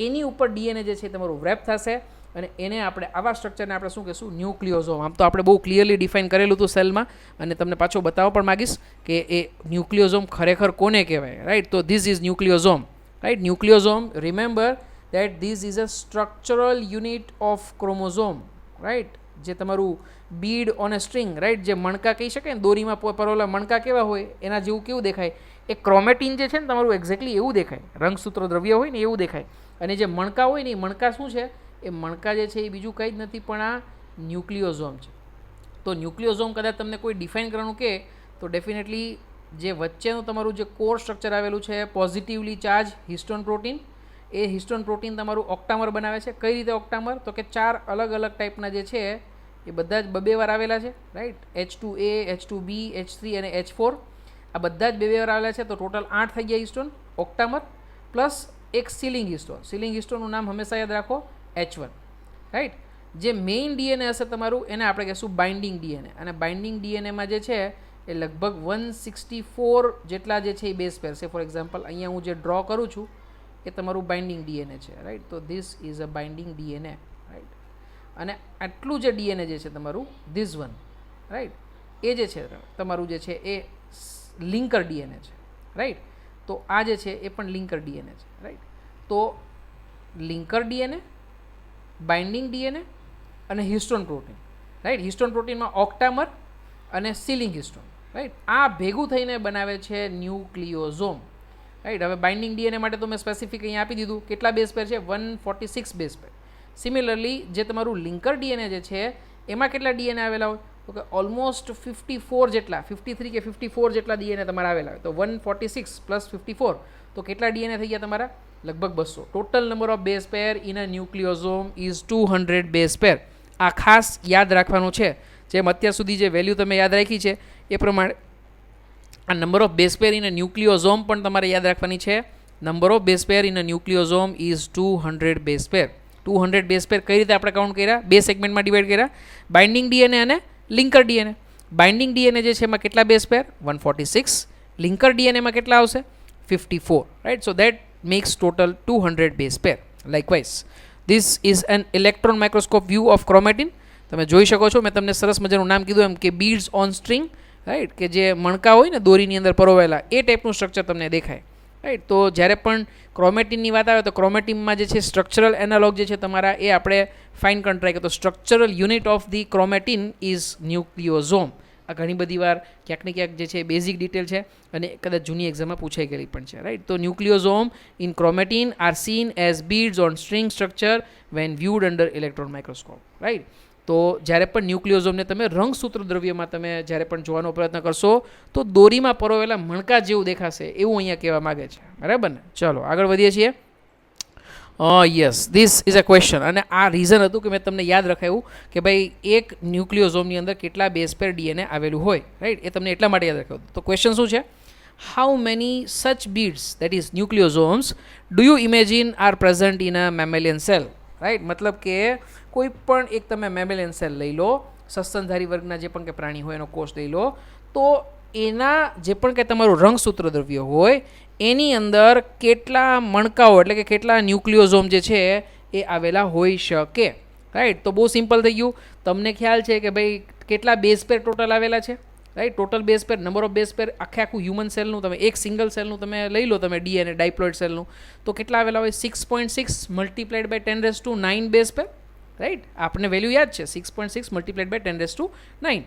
એની ઉપર ડીએનએ જે છે તમારું રેપ થશે અને એને આપણે આવા સ્ટ્રક્ચરને આપણે શું કહેશું? ન્યુક્લિયોઝોમ. આમ તો આપણે બહુ ક્લિયરલી ડિફાઇન કરેલું હતું સેલમાં અને તમને પાછો બતાવવા પણ માગીશ કે એ ન્યુક્લિયોઝોમ ખરેખર કોને કહેવાય, રાઈટ? તો this is nucleosome, right? Nucleosome, remember that this is a structural unit of chromosome, right? જે તમારું bead on a string, right? જે મણકા કહી શકાય ને, દોરીમાં પરોલા મણકા કેવા હોય એના જેવું કેવું દેખાય? એ ક્રોમેટિન જે છે ને તમારું એક્ઝેક્ટલી એવું દેખાય, રંગસૂત્ર દ્રવ્ય હોય ને એવું દેખાય. અને જે મણકા હોય ને એ મણકા શું છે? એ મણકા જે છે એ બીજું કંઈ જ નથી પણ આ ન્યુક્લિયોઝોમ છે. તો ન્યુક્લિયોઝોમ કદાચ તમને કોઈ ડિફાઇન કરવાનું કે તો ડેફિનેટલી જે વચ્ચેનું તમારું જે કોર સ્ટ્રક્ચર આવેલું છે પોઝિટિવલી ચાર્જ હિસ્ટોન પ્રોટીન, એ હિસ્ટોન પ્રોટીન તમારું ઓક્ટામર બનાવે છે. કઈ રીતે ઓક્ટામર? તો કે 4 અલગ અલગ ટાઈપના જે છે એ બધા જ 2 વાર આવેલા છે, રાઈટ? H2A, H2B, H3 અને H4 આ બધા જ 2 વાર આવેલા છે. તો ટોટલ 8 થઈ ગયા હિસ્ટોન ઓક્ટામર, પ્લસ એક સીલિંગ હિસ્ટોન. સીલિંગ હિસ્ટોનનું નામ હંમેશા યાદ રાખો H1, રાઈટ? જે મેઇન ડીએનએ હશે તમારું એને આપણે કહીશું બાઇન્ડિંગ ડીએનએ. અને બાઇન્ડિંગ ડીએનએમાં જે છે એ લગભગ 164 જેટલા જે છે એ બેઝ પેર છે. ફોર એક્ઝામ્પલ અહીંયા હું જે ડ્રો કરું છું એ તમારું બાઇન્ડિંગ ડીએનએ છે, રાઈટ? તો this is a binding DNA, right? અને આટલું જે ડીએનએ જે છે તમારું ધીસ વન, રાઈટ? એ જે છે તમારું જે છે એ લિંકર ડીએનએ છે, રાઈટ? તો આ જે છે એ પણ લિંકર ડીએનએ છે, રાઈટ? તો લિંકર ડીએનએ, બાઇન્ડિંગ ડીએનએ અને હિસ્ટોન પ્રોટીન, રાઈટ? હિસ્ટોન પ્રોટીનમાં ઓક્ટામર અને સીલિંગ હિસ્ટોન, રાઈટ? આ ભેગું થઈને બનાવે છે ન્યુક્લિયોઝોમ, રાઈટ? હવે બાઇન્ડિંગ ડીએનએ માટે તો મેં સ્પેસિફિક અહીંયા આપી દીધું. કેટલા બેઝ પેર છે? 146 બેઝ પેર. સિમિલરલી જે તમારું લિંકર ડીએનએ જે છે એમાં કેટલા ડીએનએ આવેલા હોય? તો કે ઓલમોસ્ટ 54 જેટલા, 53 કે 54 જેટલા ડીએનએ તમારા આવેલા હોય. તો 146 પ્લસ 54 તો કેટલા ડીએનએ થઈ ગયા તમારા? લગભગ 200. Total number of base pair in a nucleosome is 200 base pair. આ ખાસ યાદ રાખવાનું છે. જેમ અત્યાર સુધી જે વેલ્યુ તમે યાદ રાખી છે એ પ્રમાણે આ number of base pair in a nucleosome પણ તમારે યાદ રાખવાની છે. Number of base pair in a nucleosome is 200 base pair. 200 base pair કઈ રીતે આપણે કાઉન્ટ કર્યા? 2 સેગમેન્ટમાં ડિવાઈડ કર્યા, બાઇન્ડિંગ ડીએનએ અને લિંકર ડીએનએ. બાઇન્ડિંગ ડીએનએ જે છે એમાં કેટલા બેઝ પેર? 146. લિંકર ડીએનએમાં કેટલા આવશે? 54, right? So that makes total 200 base pair. Likewise, this is an electron microscope view of chromatin. તમે જોઈ શકો છો, મેં તમને સરસ મજાનું નામ કીધું એમ કે beads on string, રાઈટ? કે જે મણકા હોય ને દોરીની અંદર પરોવાયેલા એ ટાઈપનું સ્ટ્રક્ચર તમને દેખાય, રાઈટ? તો જ્યારે પણ ક્રોમેટિનની વાત આવે તો ક્રોમેટિનમાં જે છે સ્ટ્રક્ચરલ એનાલોગ જે છે તમારા એ આપણે ફાઇન કન્ટ્રાય કે તો structural unit of the chromatin is nucleosome. આ ઘણી બધી વાર ક્યાંક ને ક્યાંક જે છે બેઝિક ડિટેલ છે અને કદાચ જૂની એક્ઝામમાં પૂછાઈ ગયેલી પણ છે, રાઈટ? તો nucleosome in chromatin are seen as beads on string structure when viewed under electron microscope, right? તો જ્યારે પણ ન્યુક્લિયોઝોમને તમે રંગસૂત્ર દ્રવ્યમાં તમે જ્યારે પણ જોવાનો પ્રયત્ન કરશો તો દોરીમાં પરોવેલા મણકા જેવું દેખાશે એવું અહીંયા કહેવા માગે છે, બરાબર ને? ચલો આગળ વધીએ છીએ. Yes, this is a question. અને આ રીઝન હતું કે મેં તમને યાદ રખાયું કે ભાઈ એક ન્યુક્લિયોઝોમની અંદર કેટલા બેઝ પેર ડીએનએ આવેલું હોય, રાઈટ? એ તમને એટલા માટે યાદ રાખ્યું. તો ક્વેશ્ચન શું છે? How many such beads that is nucleosomes do you imagine are present in a mammalian cell, right? મતલબ કે કોઈ પણ એક તમે મેમેલિયન સેલ લઈ લો, સસ્તનધારી વર્ગના જે પણ કે પ્રાણી હોય એનો કોષ લઈ લો, તો એના જે પણ કે તમારું રંગસૂત્ર દ્રવ્ય હોય એની અંદર કેટલા મણકાઓ એટલે કે કેટલા ન્યુક્લિયોઝોમ જે છે એ આવેલા હોઈ શકે, રાઈટ. તો બહુ સિમ્પલ થઈ ગયું. તમને ખ્યાલ છે કે ભાઈ કેટલા બેઝ પેર ટોટલ આવેલા છે, right. Total base pair, number of base પેર આખું હ્યુમન સેલનું તમે એક સિંગલ સેલનું તમે લઈ લો, તમે ડીએનએ ડાયપ્લોઇડ સેલનું, તો કેટલા આવેલા હોય? 6.6 multiplied by 10⁹ base pair, right. આપણને વેલ્યુ યાદ છે 6.6 મલ્ટીપ્લાઇડ બાય 10⁹.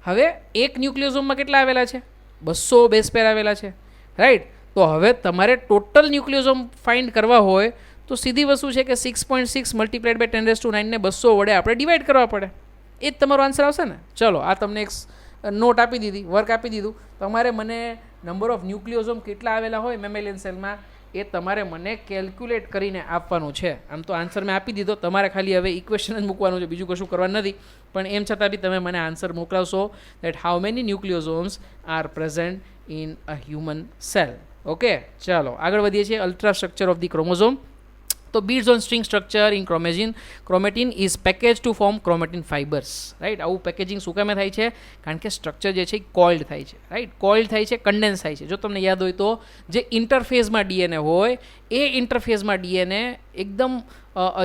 હવે એક ન્યુક્લિયોઝોમમાં કેટલા આવેલા છે? 200 બેઝ પેર આવેલા છે, રાઈટ. તો હવે તમારે ટોટલ ન્યુક્લિયોઝોમ ફાઇન્ડ કરવા હોય તો સીધી વસ્તુ છે કે 6.6 મલ્ટીપ્લાઇડ બાય 10⁹ ને 200 વડે આપણે ડિવાઈડ કરવા પડે. એ જ તમારો આન્સર આવશે ને. ચલો, આ તમને એક નોટ આપી દીધી, વર્ક આપી દીધું. તમારે મને નંબર ઓફ ન્યુક્લિયોઝોમ કેટલા આવેલા હોય મેમેલિયન સેલમાં એ તમારે મને કેલ્ક્યુલેટ કરીને આપવાનું છે. આમ તો આન્સર મેં આપી દીધો, તમારે ખાલી હવે ઇક્વેશન જ મૂકવાનું છે, બીજું કશું કરવાનું નથી. પણ એમ છતાં બી તમે મને આન્સર મોકલાવશો that how many nucleosomes are present in a human cell. Okay, ચાલો આગળ વધીએ છીએ. Ultra structure of the chromosome. તો beads on string structure in chromatin is packaged to form chromatin fibers, right. આવું પેકેજિંગ શું કામે થાય છે? કારણ કે સ્ટ્રક્ચર જે છે એ કોઇલ્ડ થાય છે, રાઈટ. કોઇલ્ડ થાય છે, કન્ડેન્સ થાય છે. જો તમને યાદ હોય તો જે ઇન્ટરફેઝમાં ડીએનએ હોય એ ઇન્ટરફેઝમાં ડીએનએ એકદમ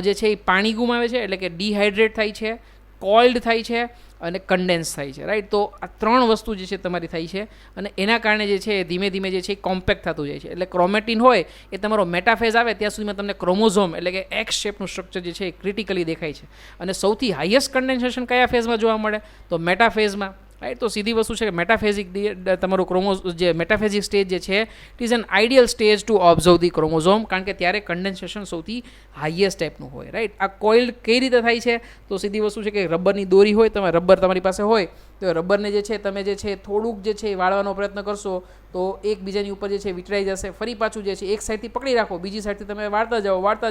જે છે એ પાણી ગુમાવે છે, એટલે કે ડિહાઇડ્રેટ થાય છે, કોઇલ્ડ થાય છે અને કન્ડેન્સ થાય છે, રાઈટ. તો આ ત્રણ વસ્તુ જે છે તમારી થાય છે અને એના કારણે જે છે ધીમે ધીમે જે છે એ કોમ્પેક્ટ થતું જાય છે. એટલે ક્રોમેટિન હોય એ તમારો મેટાફેઝ આવે ત્યાં સુધીમાં તમને ક્રોમોઝોમ એટલે કે એક્સ શેપનું સ્ટ્રક્ચર જે છે એ ક્રિટિકલી દેખાય છે. અને સૌથી હાઈએસ્ટ કન્ડેન્સેશન કયા ફેઝમાં જોવા મળે? તો મેટાફેઝમાં, રાઈટ. તો સીધી વસ્તુ છે કે મેટાફેઝિક તમારું જે મેટાફેઝિક સ્ટેજ જે છે it is an ideal stage to observe the chromosome, કારણ કે ત્યારે કન્ડેન્સેશન સૌથી હાઈએસ્ટ ટાઈપનું હોય, રાઈટ. આ કોઇલ્ડ કઈ રીતે થાય છે? તો સીધી વસ્તુ છે કે રબરની દોરી હોય, તમે રબર તમારી પાસે હોય તો રબરને જે છે તમે જે છે થોડુંક જે છે વાળવાનો પ્રયત્ન કરશો તો એકબીજાની ઉપર જે છે વિટરાઈ જશે. ફરી પાછું જે છે એક સાઈડથી પકડી રાખો, બીજી સાઈડથી તમે વાળતા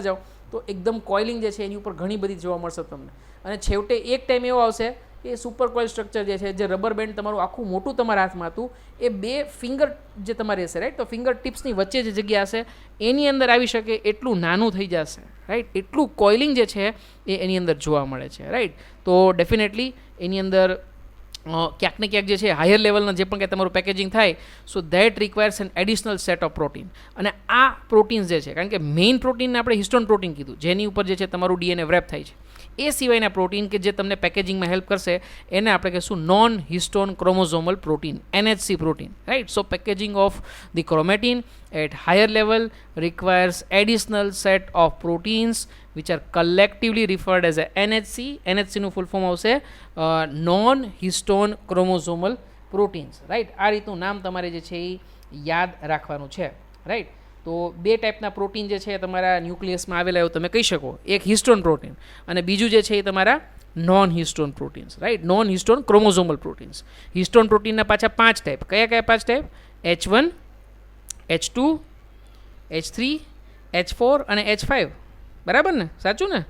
જાઓ તો એકદમ કોઇલિંગ જે છે એની ઉપર ઘણી બધી જોવા મળશે તમને. અને છેવટે એક ટાઈમ એવો આવશે એ સુપર કોઇલ સ્ટ્રક્ચર જે છે, જે રબર બેન્ડ તમારું આખું મોટું તમારા હાથમાં હતું એ બે ફિંગર જે તમારે હશે, રાઈટ. તો ફિંગર ટિપ્સની વચ્ચે જે જગ્યા હશે એની અંદર આવી શકે એટલું નાનું થઈ જશે, રાઈટ. એટલું કોઇલિંગ જે છે એ એની અંદર જોવા મળે છે, રાઈટ. તો ડેફિનેટલી એની અંદર ક્યાંક ને ક્યાંક જે છે હાયર લેવલના જે પણ કંઈ તમારું પેકેજિંગ થાય so that requires an additional set of protein. અને આ પ્રોટીન્સ જે છે, કારણ કે મેઇન પ્રોટીનને આપણે હિસ્ટોન પ્રોટીન કીધું જેની ઉપર જે છે તમારું ડીએનએ વ્રેપ થાય છે, એ સિવાયના પ્રોટીન કે જે તમને પેકેજિંગમાં હેલ્પ કરશે એને આપણે કહીશું non histone chromosomal protein, NHC protein, right. So packaging of the chromatin at higher level requires additional set of proteins which are collectively referred as a NHC. NHC નું ફૂલ ફોર્મ આવશે non histone chromosomal proteins, right. આ રીતનું નામ તમારે જે છે એ યાદ રાખવાનું છે, રાઈટ. તો બે ટાઈપના પ્રોટીન જે છે તમારા ન્યુક્લિયસમાં આવેલા એવું તમે કહી શકો. એક હિસ્ટોન પ્રોટીન અને બીજું જે છે એ તમારા non histone proteins, right. Non histone chromosomal proteins. Histone પ્રોટીનના પાછા 5 ટાઈપ. કયા 5 type? H1, H2, H3, H4 અને H5. બરાબર ને? સાચું ને?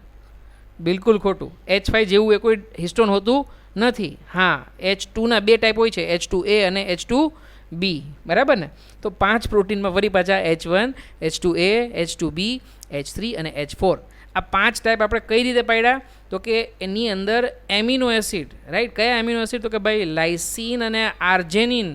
બિલકુલ ખોટું. H5 જેવું એ કોઈ હિસ્ટોન હોતું નથી. હા, H2ના 2 ટાઈપ હોય છે, H2A અને H2B. બરાબર ને? તો 5 પ્રોટીનમાં ફરી પાછા H1, H2A, H2B, H3 અને H4. આ 5 ટાઈપ આપણે કઈ રીતે પાડ્યા? તો કે એની અંદર એમિનો એસિડ, રાઈટ. કયા એમિનો એસિડ? તો કે ભાઈ લાઇસિન અને આર્જેનિન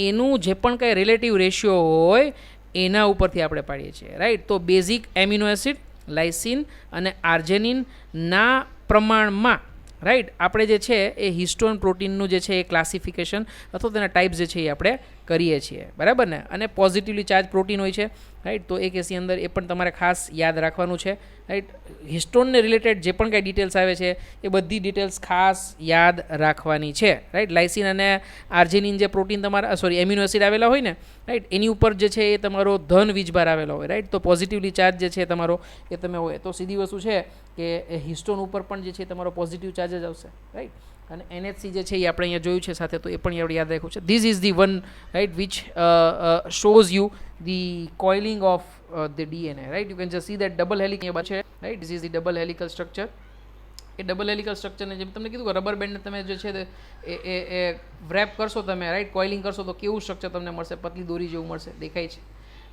એનું જે પણ કંઈ રિલેટિવ રેશિયો હોય એના ઉપરથી આપણે પાડીએ છીએ, રાઈટ. તો બેઝિક એમિનો એસિડ લાઇસિન અને આર્જેનિનના પ્રમાણમાં, રાઈટ, આપણે જે છે એ હિસ્ટોન પ્રોટીનનું જે છે એ ક્લાસિફિકેશન અથવા તેના ટાઈપ્સ જે છે એ આપણે કરીએ છીએ, બરાબર ને. અને પોઝિટિવલી ચાર્જ પ્રોટીન હોય છે, રાઈટ. તો એ કેસની અંદર એ પણ તમારે ખાસ યાદ રાખવાનું છે, રાઈટ. હિસ્ટોનને રિલેટેડ જે પણ કાંઈ ડિટેલ્સ આવે છે એ બધી ડિટેલ્સ ખાસ યાદ રાખવાની છે, રાઈટ. લાઇસિન અને આર્જેનિન જે પ્રોટીન તમારા એમિનો એસિડ આવેલા હોય ને, રાઈટ, એની ઉપર જે છે એ તમારો ધન વીજભાર આવેલો હોય, રાઈટ. તો પોઝિટિવલી ચાર્જ જે છે તમારો એ તમે હોય તો સીધી વસ્તુ છે કે હિસ્ટોન ઉપર પણ જે છે તમારો પોઝિટિવ ચાર્જ જ આવશે, રાઈટ. અને NHC જે છે એ આપણે અહીંયા જોયું છે સાથે, તો એ પણ આપણે યાદ રાખ્યું છે. This is the one, right, which shows you the coiling of the DNA, right. You can just see that double helix અહીંયા છે, right. This is the double helical structure. A double helical સ્ટ્રક્ચરને જેમ તમને કીધું કે rubber બેન્ડને તમે જે છે એ વ્રેપ કરશો તમે, રાઈટ, કોઇલિંગ કરશો તો કેવું સ્ટ્રક્ચર તમને મળશે? પતલી દોરી જેવું મળશે, દેખાય છે.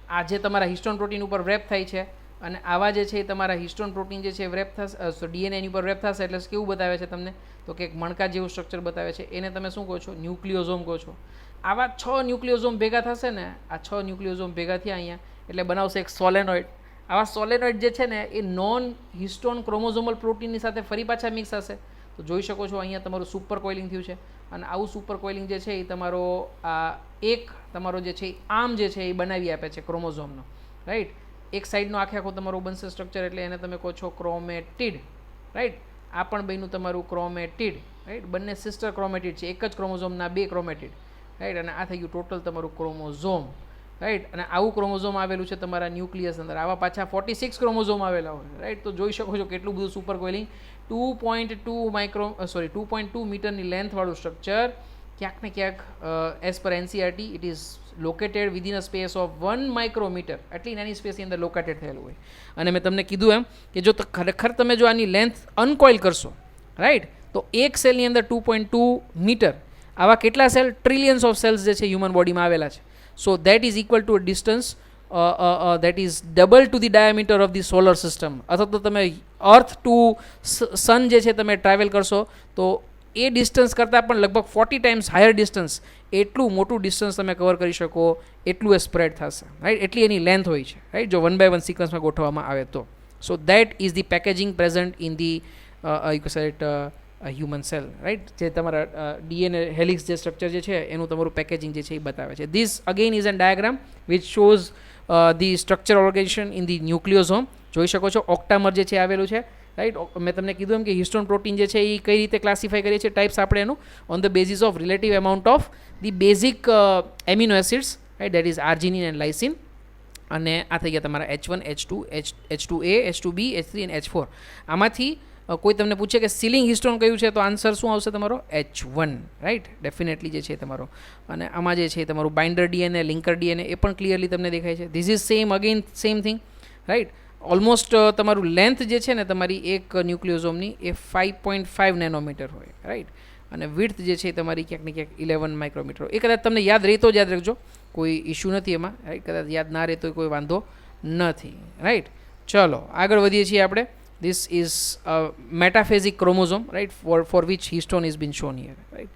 આ જે તમારા હિસ્ટોન પ્રોટીન ઉપર વ્રેપ થાય છે અને આવા જે છે તમારા હિસ્ટોન પ્રોટીન જે છે વ્રેપ થશે, DNA એની ઉપર વ્રેપ થશે એટલે કેવું બતાવે છે તમને? તો કે એક મણકા જેવું સ્ટ્રક્ચર બતાવે છે. એને તમે શું કહો છો? ન્યુક્લિયોઝોમ કહો છો. આવા 6 ન્યુક્લિયોઝોમ ભેગા થશે ને, આ 6 ન્યુક્લિયોઝોમ ભેગા થયા અહીંયા એટલે બનાવશે એક સોલેનોઇડ, આવા સોલેનોઇડ જે છે ને એ નોન હિસ્ટોન ક્રોમોઝોમલ પ્રોટીનની સાથે ફરી પાછા મિક્સ હશે. તો જોઈ શકો છો અહીંયા તમારું સુપર કોઇલિંગ થયું છે, અને આવું સુપર કોઇલિંગ જે છે એ તમારો આ એક તમારો જે છે આર્મ જે છે એ બનાવી આપે છે ક્રોમોઝોમનો, રાઈટ. એક સાઈડનો આખો તમારું બનશે સ્ટ્રક્ચર, એટલે એને તમે કહો છો ક્રોમેટિડ, રાઈટ. આ પણ બન્યું તમારું ક્રોમેટિડ, રાઈટ. બંને સિસ્ટર ક્રોમેટિડ છે, એક જ ક્રોમોઝોમના 2 ક્રોમેટિડ, રાઈટ. અને આ થઈ ગયું ટોટલ તમારું ક્રોમોઝોમ, રાઈટ. અને આવું ક્રોમોઝોમ આવેલું છે તમારા ન્યુક્લિયસ અંદર, આવા પાછા 46 ક્રોમોઝોમ આવેલા હોય, રાઈટ. તો જોઈ શકો છો કેટલું બધું સુપર કોઇલિંગ. 2.2 મીટરની લેન્થવાળું સ્ટ્રક્ચર, ક્યાંક ને ક્યાંક as per NCERT it is located within a space of 1 micrometre, એટલી નાની સ્પેસની અંદર લોકેટેડ થયેલું હોય. અને મેં તમને કીધું એમ કે જો ખરેખર તમે જો આની લેન્થ અનકોઇલ કરશો, રાઈટ, તો એક સેલની અંદર 2.2 મીટર, આવા કેટલા સેલ? ટ્રિલિયન્સ ઓફ સેલ્સ જે છે હ્યુમન બોડીમાં આવેલા છે. સો that is equal to a distance that is double to the diameter of the solar system. અથવા તો તમે અર્થ ટુ સન જે છે તમે ટ્રાવેલ કરશો તો એ ડિસ્ટન્સ કરતાં પણ લગભગ 40 ટાઈમ્સ હાયર ડિસ્ટન્સ, એટલું મોટું ડિસ્ટન્સ તમે કવર કરી શકો એટલું એ સ્પ્રેડ થશે, રાઈટ. એટલી એની લેન્થ હોય છે, રાઈટ, જો 1 by 1 સિક્વન્સમાં ગોઠવવામાં આવે તો. સો that is the packaging present in the human cell, right. જે તમારા ડીએનએ હેલિક્સ જે સ્ટ્રક્ચર જે છે એનું તમારું પેકેજિંગ જે છે એ બતાવે છે. This again is an diagram which shows the structure organisation in the nucleosome. જોઈ શકો છો ઓક્ટામર જે છે આવેલું છે, રાઈટ. મેં તમને કીધું એમ કે હિસ્ટોન પ્રોટીન જે છે એ કઈ રીતે ક્લાસિફાઈ કરીએ છીએ ટાઈપ્સ આપણે એનું on the basis of relative amount of the basic amino acids, right, that is arginine and lysine. અને આ થઈ ગયા તમારા H1, H2, H2A, H2B, H3 અને H4. આમાંથી કોઈ તમને પૂછે કે સીલિંગ હિસ્ટોન કયું છે તો આન્સર શું આવશે તમારો? H1, રાઈટ, ડેફિનેટલી જે છે તમારો. અને આમાં જે છે તમારું બાઇન્ડર ડીએનએ, લિંકર ડીએનએ એ પણ ક્લિયરલી તમને દેખાય છે. This is same again same thing, right. Almost તમારું લેન્થ જે છે ને તમારી એક ન્યુક્લિયોઝોમની એ 5.5 નેનોમીટર હોય, રાઈટ. અને વિડ્થ જે છે તમારી ક્યાંક ને ક્યાંક 11 માઇક્રોમીટર. એ કદાચ તમને યાદ રહેતો જ યાદ રાખજો, કોઈ ઇશ્યુ નથી એમાં, રાઈટ. કદાચ યાદ ના રહેતો કોઈ વાંધો નથી, રાઈટ. ચલો આગળ વધીએ છીએ આપણે. This is a metaphasic chromosome, right, for which histone is been shown here, right.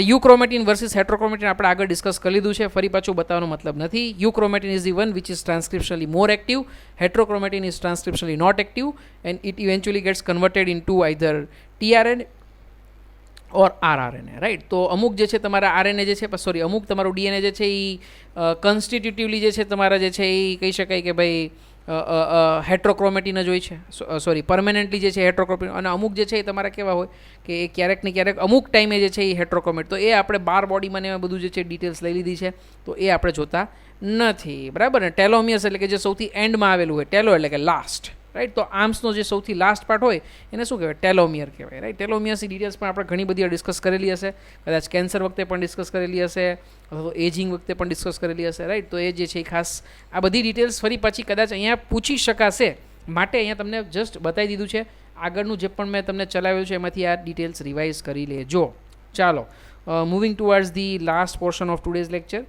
Euchromatin versus heterochromatin આપણે આગળ ડિસ્કસ કરી લીધું છે, ફરી પાછું બતાવવાનો મતલબ નથી. Euchromatin is the one which is transcriptionally more active, heterochromatin is transcriptionally not active, and it eventually gets converted into either tRNA or rRNA, right. તો અમુક જે છે તમારા આરએનએ જે છે, સોરી, અમુક તમારું ડીએનએ જે છે એ કન્સ્ટિટ્યુટિવલી જે છે તમારા જે છે એ કહી શકાય કે ભાઈ હેટ્રોક્રોમેટિન જ હોય છે, સોરી, પરમેનન્ટલી જે છે હેટ્રોક્રોમેટિન. અને અમુક જે છે એ તમારા કેવા હોય કે એ ક્યારેક ને ક્યારેક અમુક ટાઈમે જે છે એ હેટ્રોક્રોમેટ. તો એ આપણે બાર બોડીમાં ને બધું જે છે ડિટેલ્સ લઈ લીધી છે, તો એ આપણે જોતા નથી, બરાબર ને. ટેલોમિયસ એટલે કે જે સૌથી એન્ડમાં આવેલું હોય, ટેલો એટલે કે લાસ્ટ, રાઈટ. તો આર્મ્સનો જે સૌથી લાસ્ટ પાર્ટ હોય એને શું કહેવાય? ટેલોમિયર કહેવાય, રાઈટ. ટેલોમિયર્સની ડિટેલ્સ પણ આપણે ઘણી બધી ડિસ્કસ કરેલી હશે, કદાચ કેન્સર વખતે પણ ડિસ્કસ કરેલી હશે, અથવા તો એજિંગ વખતે પણ ડિસ્કસ કરેલી હશે, રાઈટ. તો એ જે છે ખાસ આ બધી ડિટેલ્સ ફરી પાછી કદાચ અહીંયા પૂછી શકાશે, માટે અહીંયા તમને જસ્ટ બતાવી દીધું છે. આગળનું જે પણ મેં તમને ચલાવ્યું છે એમાંથી આ ડિટેલ્સ રિવાઇઝ કરી લેજો. ચાલો, moving towards the last portion of today's lecture.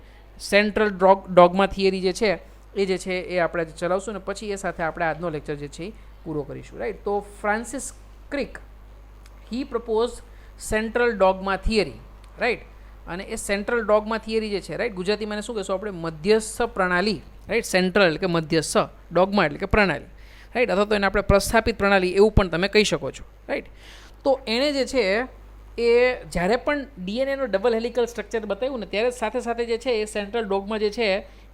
Central dogma theory જે છે એ જે છે એ આપણે ચલાવશું અને પછી એ સાથે આપણે આજનો લેક્ચર જે છે એ પૂરો કરીશું, રાઈટ. તો ફ્રાન્સિસ ક્રિક હી propose central dogma theory, right. અને એ સેન્ટ્રલ ડોગમા થિયરી જે છે, રાઈટ, ગુજરાતીમાં શું કહેશું આપણે? મધ્યસ્થ પ્રણાલી, રાઈટ. સેન્ટ્રલ એટલે કે મધ્યસ્થ, ડોગમા એટલે કે પ્રણાલી, રાઈટ. અથવા તો એને આપણે પ્રસ્થાપિત પ્રણાલી એવું પણ તમે કહી શકો છો, રાઈટ. તો એણે જે છે એ જ્યારે પણ ડીએનએનો ડબલ હેલિકલ સ્ટ્રક્ચર બતાવ્યું ને ત્યારે સાથે સાથે જે છે એ સેન્ટ્રલ ડોગમા જે છે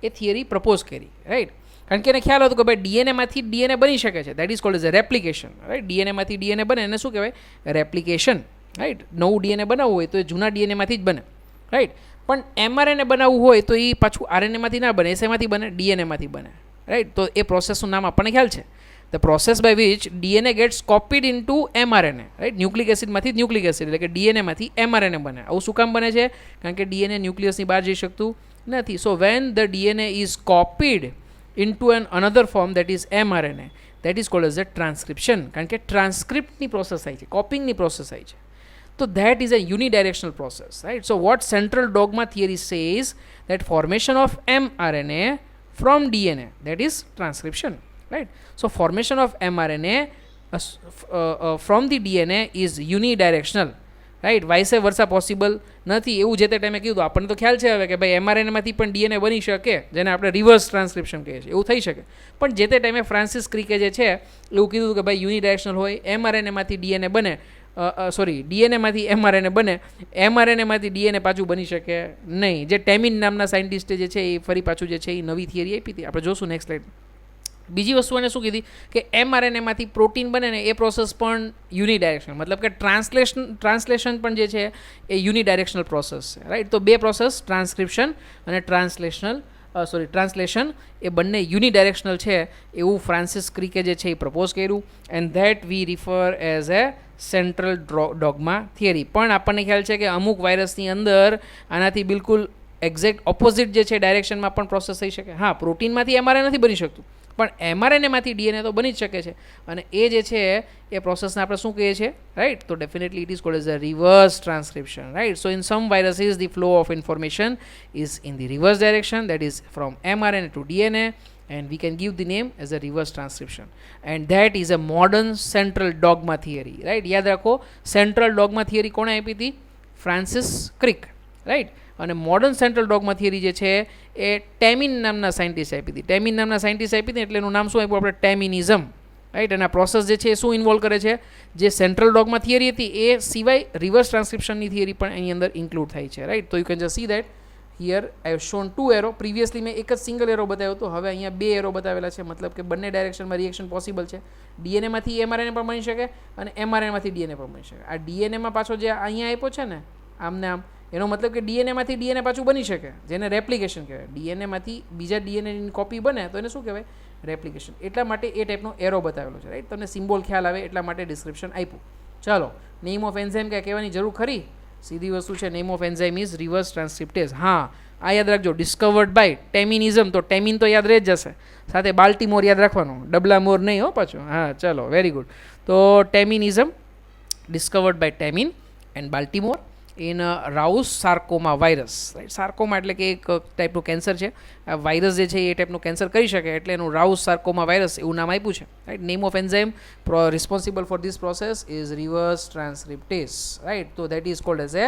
એ થિયરી પ્રપોઝ કરી, રાઈટ. કારણ કે એને ખ્યાલ હતો કે ભાઈ ડીએનએમાંથી ડીએનએ બની શકે છે, that is called as a replication, right. ડીએનએમાંથી ડીએનએ બને એને શું કહેવાય? Replication, right. નવું ડીએનએ બનાવવું હોય તો એ જૂના ડીએનએમાંથી જ બને, રાઈટ. પણ એમઆરએનએ બનાવવું હોય તો એ પાછું આરએનએમાંથી ના બને, એસએમાંથી બને, ડીએનએમાંથી બને, રાઈટ. તો એ પ્રોસેસનું નામ આપણને ખ્યાલ છે, the process by which DNA gets copied into mRNA, right. Nucleic એસિડમાંથી ન્યુક્લિક એસિડ એટલે કે ડીએનએમાંથી એમઆરએનએ બને. આવું શું કામ બને છે? કારણ કે ડીએનએ ન્યુક્લિયસની બહાર જઈ શકતું નથી. So when the DNA is copied into another form that is mRNA, that is called as a transcription. કારણ કે ટ્રાન્સક્રિપ્ટની પ્રોસેસ થાય છે, કોપિંગની પ્રોસેસ થાય છે. તો that is a unidirectional process, right? So what central dogma theory says that formation of mRNA from DNA, that is transcription, right? So formation of mRNA from the DNA is unidirectional, right, vice versa possible નથી એવું જે તે ટાઈમે કીધું. આપણને તો ખ્યાલ છે હવે કે ભાઈ એમઆરએનએમાંથી પણ ડીએનએ બની શકે, જેને આપણે રિવર્સ ટ્રાન્સક્રિપ્શન કહીએ છીએ, એવું થઈ શકે. પણ જે તે ટાઈમે ફ્રાન્સિસ ક્રિકે જે છે એવું કીધું કે ભાઈ યુનિડાયરેક્શનલ હોય, એમઆરએનએમાંથી ડીએનએ બને, ડીએનએમાંથી એમઆરએનએ બને, એમઆરએનએમાંથી ડીએનએ પાછું બની શકે નહીં. જે ટેમિન નામના સાયન્ટિસ્ટે જે છે એ ફરી પાછું જે છે એ નવી થિયરી આપી હતી, આપણે જોશું નેક્સ્ટ સ્લાઇડ. બીજી વસ્તુ એને શું કીધી કે એમઆરએનએમાંથી પ્રોટીન બને ને એ પ્રોસેસ પણ યુનિડાયરેક્શનલ, મતલબ કે ટ્રાન્સલેશન પણ જે છે એ યુનિડાયરેક્શનલ પ્રોસેસ છે, રાઈટ. તો બે પ્રોસેસ, ટ્રાન્સક્રિપ્શન અને ટ્રાન્સલેશન, એ બંને યુનિડાયરેક્શનલ છે એવું ફ્રાન્સિસ ક્રિકે જે છે એ પ્રપોઝ કર્યું. And that we refer as a central dogma theory. પણ આપણને ખ્યાલ છે કે અમુક વાયરસની અંદર આનાથી બિલકુલ એક્ઝેક્ટ ઓપોઝિટ જે છે ડાયરેક્શનમાં પણ પ્રોસેસ થઈ શકે. હા, પ્રોટીનમાંથી એમઆરએનએ નથી બની શકતું, પણ એમઆરએનએમાંથી ડીએનએ તો બની જ શકે છે. અને એ જે છે એ પ્રોસેસને આપણે શું કહીએ છીએ, રાઈટ. તો definitely it is called as a reverse transcription, right. So in sum viruses the flow of information is in the reverse direction, that is from mRNA to DNA, and we can give the name as a reverse transcription, and that is a modern central dogma theory, right. યાદ રાખો, central dogma theory કોણે આપી હતી? Francis creek, right. અને modern central dogma theory જે છે એ ટેમિન નામના scientist આપી હતી. ટેમિન નામના સાયન્ટિસ્ટ આપી હતી એટલે એનું નામ શું આપ્યું આપણે? ટેમિનિઝમ, રાઈટ. અને આ પ્રોસેસ જે છે એ શું ઇન્વોલ્વ કરે છે? જે સેન્ટ્રલ ડોગમા થિયરી હતી એ સિવાય રિવર્સ ટ્રાન્સક્રિપ્શનની થિયરી પણ એની અંદર ઇન્ક્લુડ થાય છે, રાઈટ. તો you can just see that here I have shown 2 arrow. Previously મેં એક જ સિંગલ એરો બતાવ્યો હતો, હવે અહીંયા 2 એરો બતાવેલા છે, મતલબ કે બંને ડાયરેક્શનમાં રિએક્શન પોસિબલ છે. ડીએનએમાંથી એમઆરએનએ પણ બની શકે અને એમઆરએનએમાંથી ડીએનએ પણ બની શકે. આ ડીએનએમાં પાછો જે અહીંયા આપ્યો છે ને આમને આમ, એનો મતલબ કે ડીએનએમાંથી ડીએનએ પાછું બની શકે, જેને રેપ્લિકેશન કહેવાય. ડીએનએમાંથી બીજા ડીએનએની કોપી બને તો એને શું કહેવાય? રેપ્લિકેશન. એટલા માટે એ ટાઈપનો એરો બતાવેલો છે, રાઈટ. તમને સિમ્બોલ ખ્યાલ આવે એટલા માટે ડિસ્ક્રિપ્શન આપ્યું. ચાલો, નેમ ઓફ એન્ઝાઇમ કાંઈ કહેવાની જરૂર ખરી? સીધી વસ્તુ છે, name of enzyme is reverse transcriptase. હા, આ યાદ રાખજો, ડિસ્કવર્ડ બાય ટેમિનિઝમ. તો ટેમિન તો યાદ રહી જ જશે, સાથે બાલ્ટીમોર યાદ રાખવાનું, ડબલા મોર નહીં હો પાછું. હા, ચલો, વેરી ગુડ. તો Teminism discovered by Temin and Baltimore in Rous sarcoma virus, right. Sarcoma એટલે કે એક ટાઈપનું કેન્સર છે. આ વાયરસ જે છે એ ટાઈપનું કેન્સર કરી શકે એટલે એનું રાઉસ સાર્કોમા વાયરસ એવું નામ આપ્યું છે, right. Name of enzyme responsible for this process is reverse transcriptase, right. તો that is called as a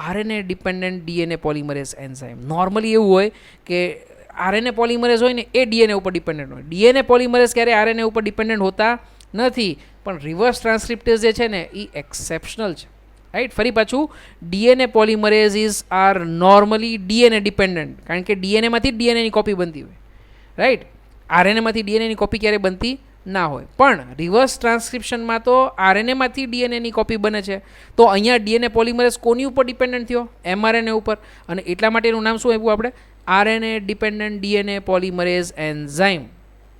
RNA dependent DNA polymerase enzyme. Normally એવું હોય કે આરએનએ પોલિમરેઝ હોય ને એ ડીએનએ ઉપર ડિપેન્ડન્ટ હોય. ડીએનએ પોલિમરેઝ ક્યારે આરએનએ ઉપર ડિપેન્ડન્ટ હોતા નથી, પણ રિવર્સ ટ્રાન્સક્રિપ્ટેઝ જે છે ને એ એક્સેપ્શનલ છે, રાઈટ. ફરી પાછું, DNA polymerase are normally DNA dependent, કારણ કે ડીએનએમાંથી જ ડીએનએની કોપી બનતી હોય, રાઈટ. આરએનએમાંથી ડીએનએની કોપી ક્યારે બનતી ના હોય. પણ રિવર્સ ટ્રાન્સક્રિપ્શનમાં તો આરએનએમાંથી ડીએનએની કોપી બને છે. તો અહીંયા ડીએનએ પોલિમરેઝ કોની ઉપર ડિપેન્ડન્ટ થયો? એમઆરએનએ ઉપર. અને એટલા માટે એનું નામ શું આપ્યું આપણે? RNA dependent DNA polymerase enzyme.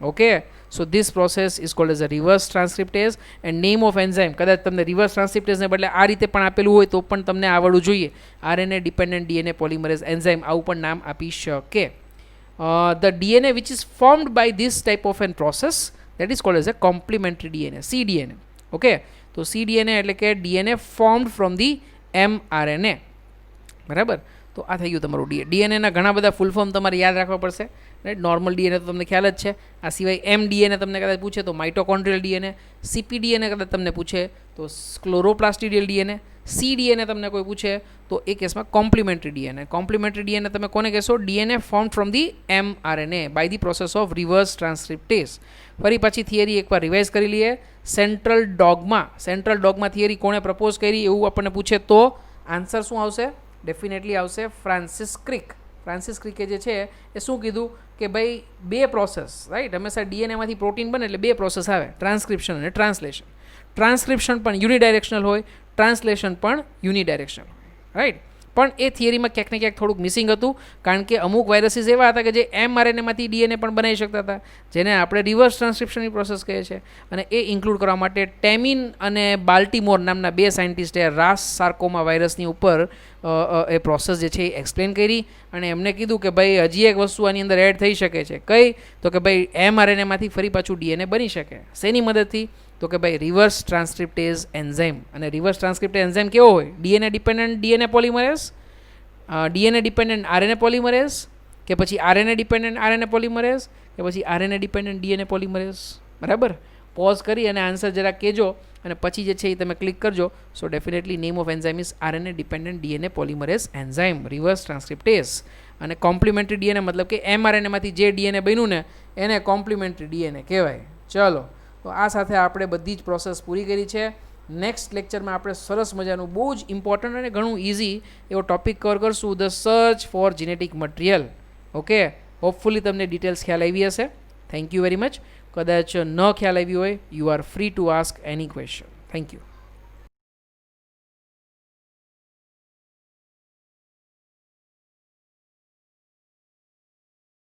Okay, so this process is called as a reverse transcriptase and name of enzyme. કદાચ તમને રિવર્સ ટ્રાન્સક્રિપ્ટેઝને બદલે આ રીતે પણ આપેલું હોય તો પણ તમને આવડવું જોઈએ. RNA dependent DNA polymerase enzyme, આવું પણ નામ આપી શકે. The DNA which is formed by this type of an process that is called as a complementary DNA, cDNA. Okay, તો cDNA એટલે કે DNA formed from the mRNA, બરાબર. તો આ થઈ ગયું તમારું ડીએનએના ઘણા બધા ફૂલ ફોર્મ તમારે યાદ રાખવા પડશે, રાઈટ. નોર્મલ ડીએનએ તો તમને ખ્યાલ જ છે. આ સિવાય એમડીએનએ તમને કદાચ પૂછે તો માઇટોકોન્ડ્રિયલ ડીએનએ, સીપીડીએનએ કદાચ તમને પૂછે તો ક્લોરોપ્લાસ્ટિડિયલ ડીએનએ, સીડીએનએ તમને કોઈ પૂછે તો એ કેસમાં કોમ્પ્લિમેન્ટરી ડીએનએ. કોમ્પ્લિમેન્ટરી ડીએનએ તમે કોને કહેશો? DNA form from the mRNA by the process of reverse transcriptase. ફરી પાછી થિયરી એકવાર રિવાઇઝ કરી લઈએ. સેન્ટ્રલ ડોગમા થિયરી કોણે પ્રપોઝ કરી એવું આપણને પૂછે તો આન્સર શું આવશે? ડેફિનેટલી આવશે ફ્રાન્સિસ ક્રિક. ફ્રાન્સિસ ક્રિકે જે છે એ શું કીધું કે ભાઈ બે પ્રોસેસ, રાઈટ. હંમેશા ડીએનએમાંથી પ્રોટીન બને એટલે બે પ્રોસેસ આવે, ટ્રાન્સક્રિપ્શન અને ટ્રાન્સલેશન. ટ્રાન્સક્રિપ્શન પણ યુનિડાયરેક્શનલ હોય, ટ્રાન્સલેશન પણ યુનિડાયરેક્શનલ હોય, રાઈટ. પણ એ થિયરીમાં ક્યાંક ને ક્યાંક થોડુંક મિસિંગ હતું, કારણ કે અમુક વાયરસીસ એવા હતા કે જે એમઆરએનએમાંથી ડીએનએ પણ બનાવી શકતા હતા, જેને આપણે રિવર્સ ટ્રાન્સક્રિપ્શનની પ્રોસેસ કહે છે. અને એ ઇન્ક્લુડ કરવા માટે ટેમિન અને બાલ્ટીમોર નામના બે સાયન્ટિસ્ટે રાસ સાર્કોમા વાયરસની ઉપર એ પ્રોસેસ જે છે એ એક્સપ્લેન કરી. અને એમને કીધું કે ભાઈ હજી એક વસ્તુ આની અંદર એડ થઈ શકે છે. કઈ? તો કે ભાઈ એમઆરએનએમાંથી ફરી પાછું ડીએનએ બની શકે. શેની મદદથી? તો કે ભાઈ રિવર્સ ટ્રાન્સક્રિપ્ટેઝ એન્ઝાઇમ. અને રિવર્સ ટ્રાન્સક્રિપ્ટેઝ એન્ઝાઇમ કેવો હોય? DNA dependent DNA polymerase, DNA dependent RNA polymerase, કે પછી આરએનએ ડિપેન્ડન્ટ આરએનએ પોલિમરેઝ, કે પછી આરએનએ ડિપેન્ડન્ટ ડીએનએ પોલિમરેઝ. બરાબર. પોઝ કરી અને આન્સર જરા કહેજો અને પછી જે છે એ તમે ક્લિક કરજો. So definitely name of enzyme is RNA dependent DNA polymerase enzyme reverse transcriptase. અને કોમ્પ્લિમેન્ટરી ડીએનએ મતલબ કે એમઆરએનએમાંથી જે ડીએનએ બન્યું ને એને કોમ્પ્લિમેન્ટરી ડીએનએ કહેવાય. ચલો, તો આ સાથે આપણે બધી જ પ્રોસેસ પૂરી કરી છે. નેક્સ્ટ લેક્ચરમાં આપણે સરસ મજાનું બહુ જ ઇમ્પોર્ટન્ટ અને ઘણું ઇઝી એવો ટોપિક કવર કરશું, the search for genetic material. Okay, hopefully તમને ડિટેલ્સ ખ્યાલ આવી હશે. Thank you very much. કદાચ ન ખ્યાલ આવી હોય, you are free to ask any question. Thank you.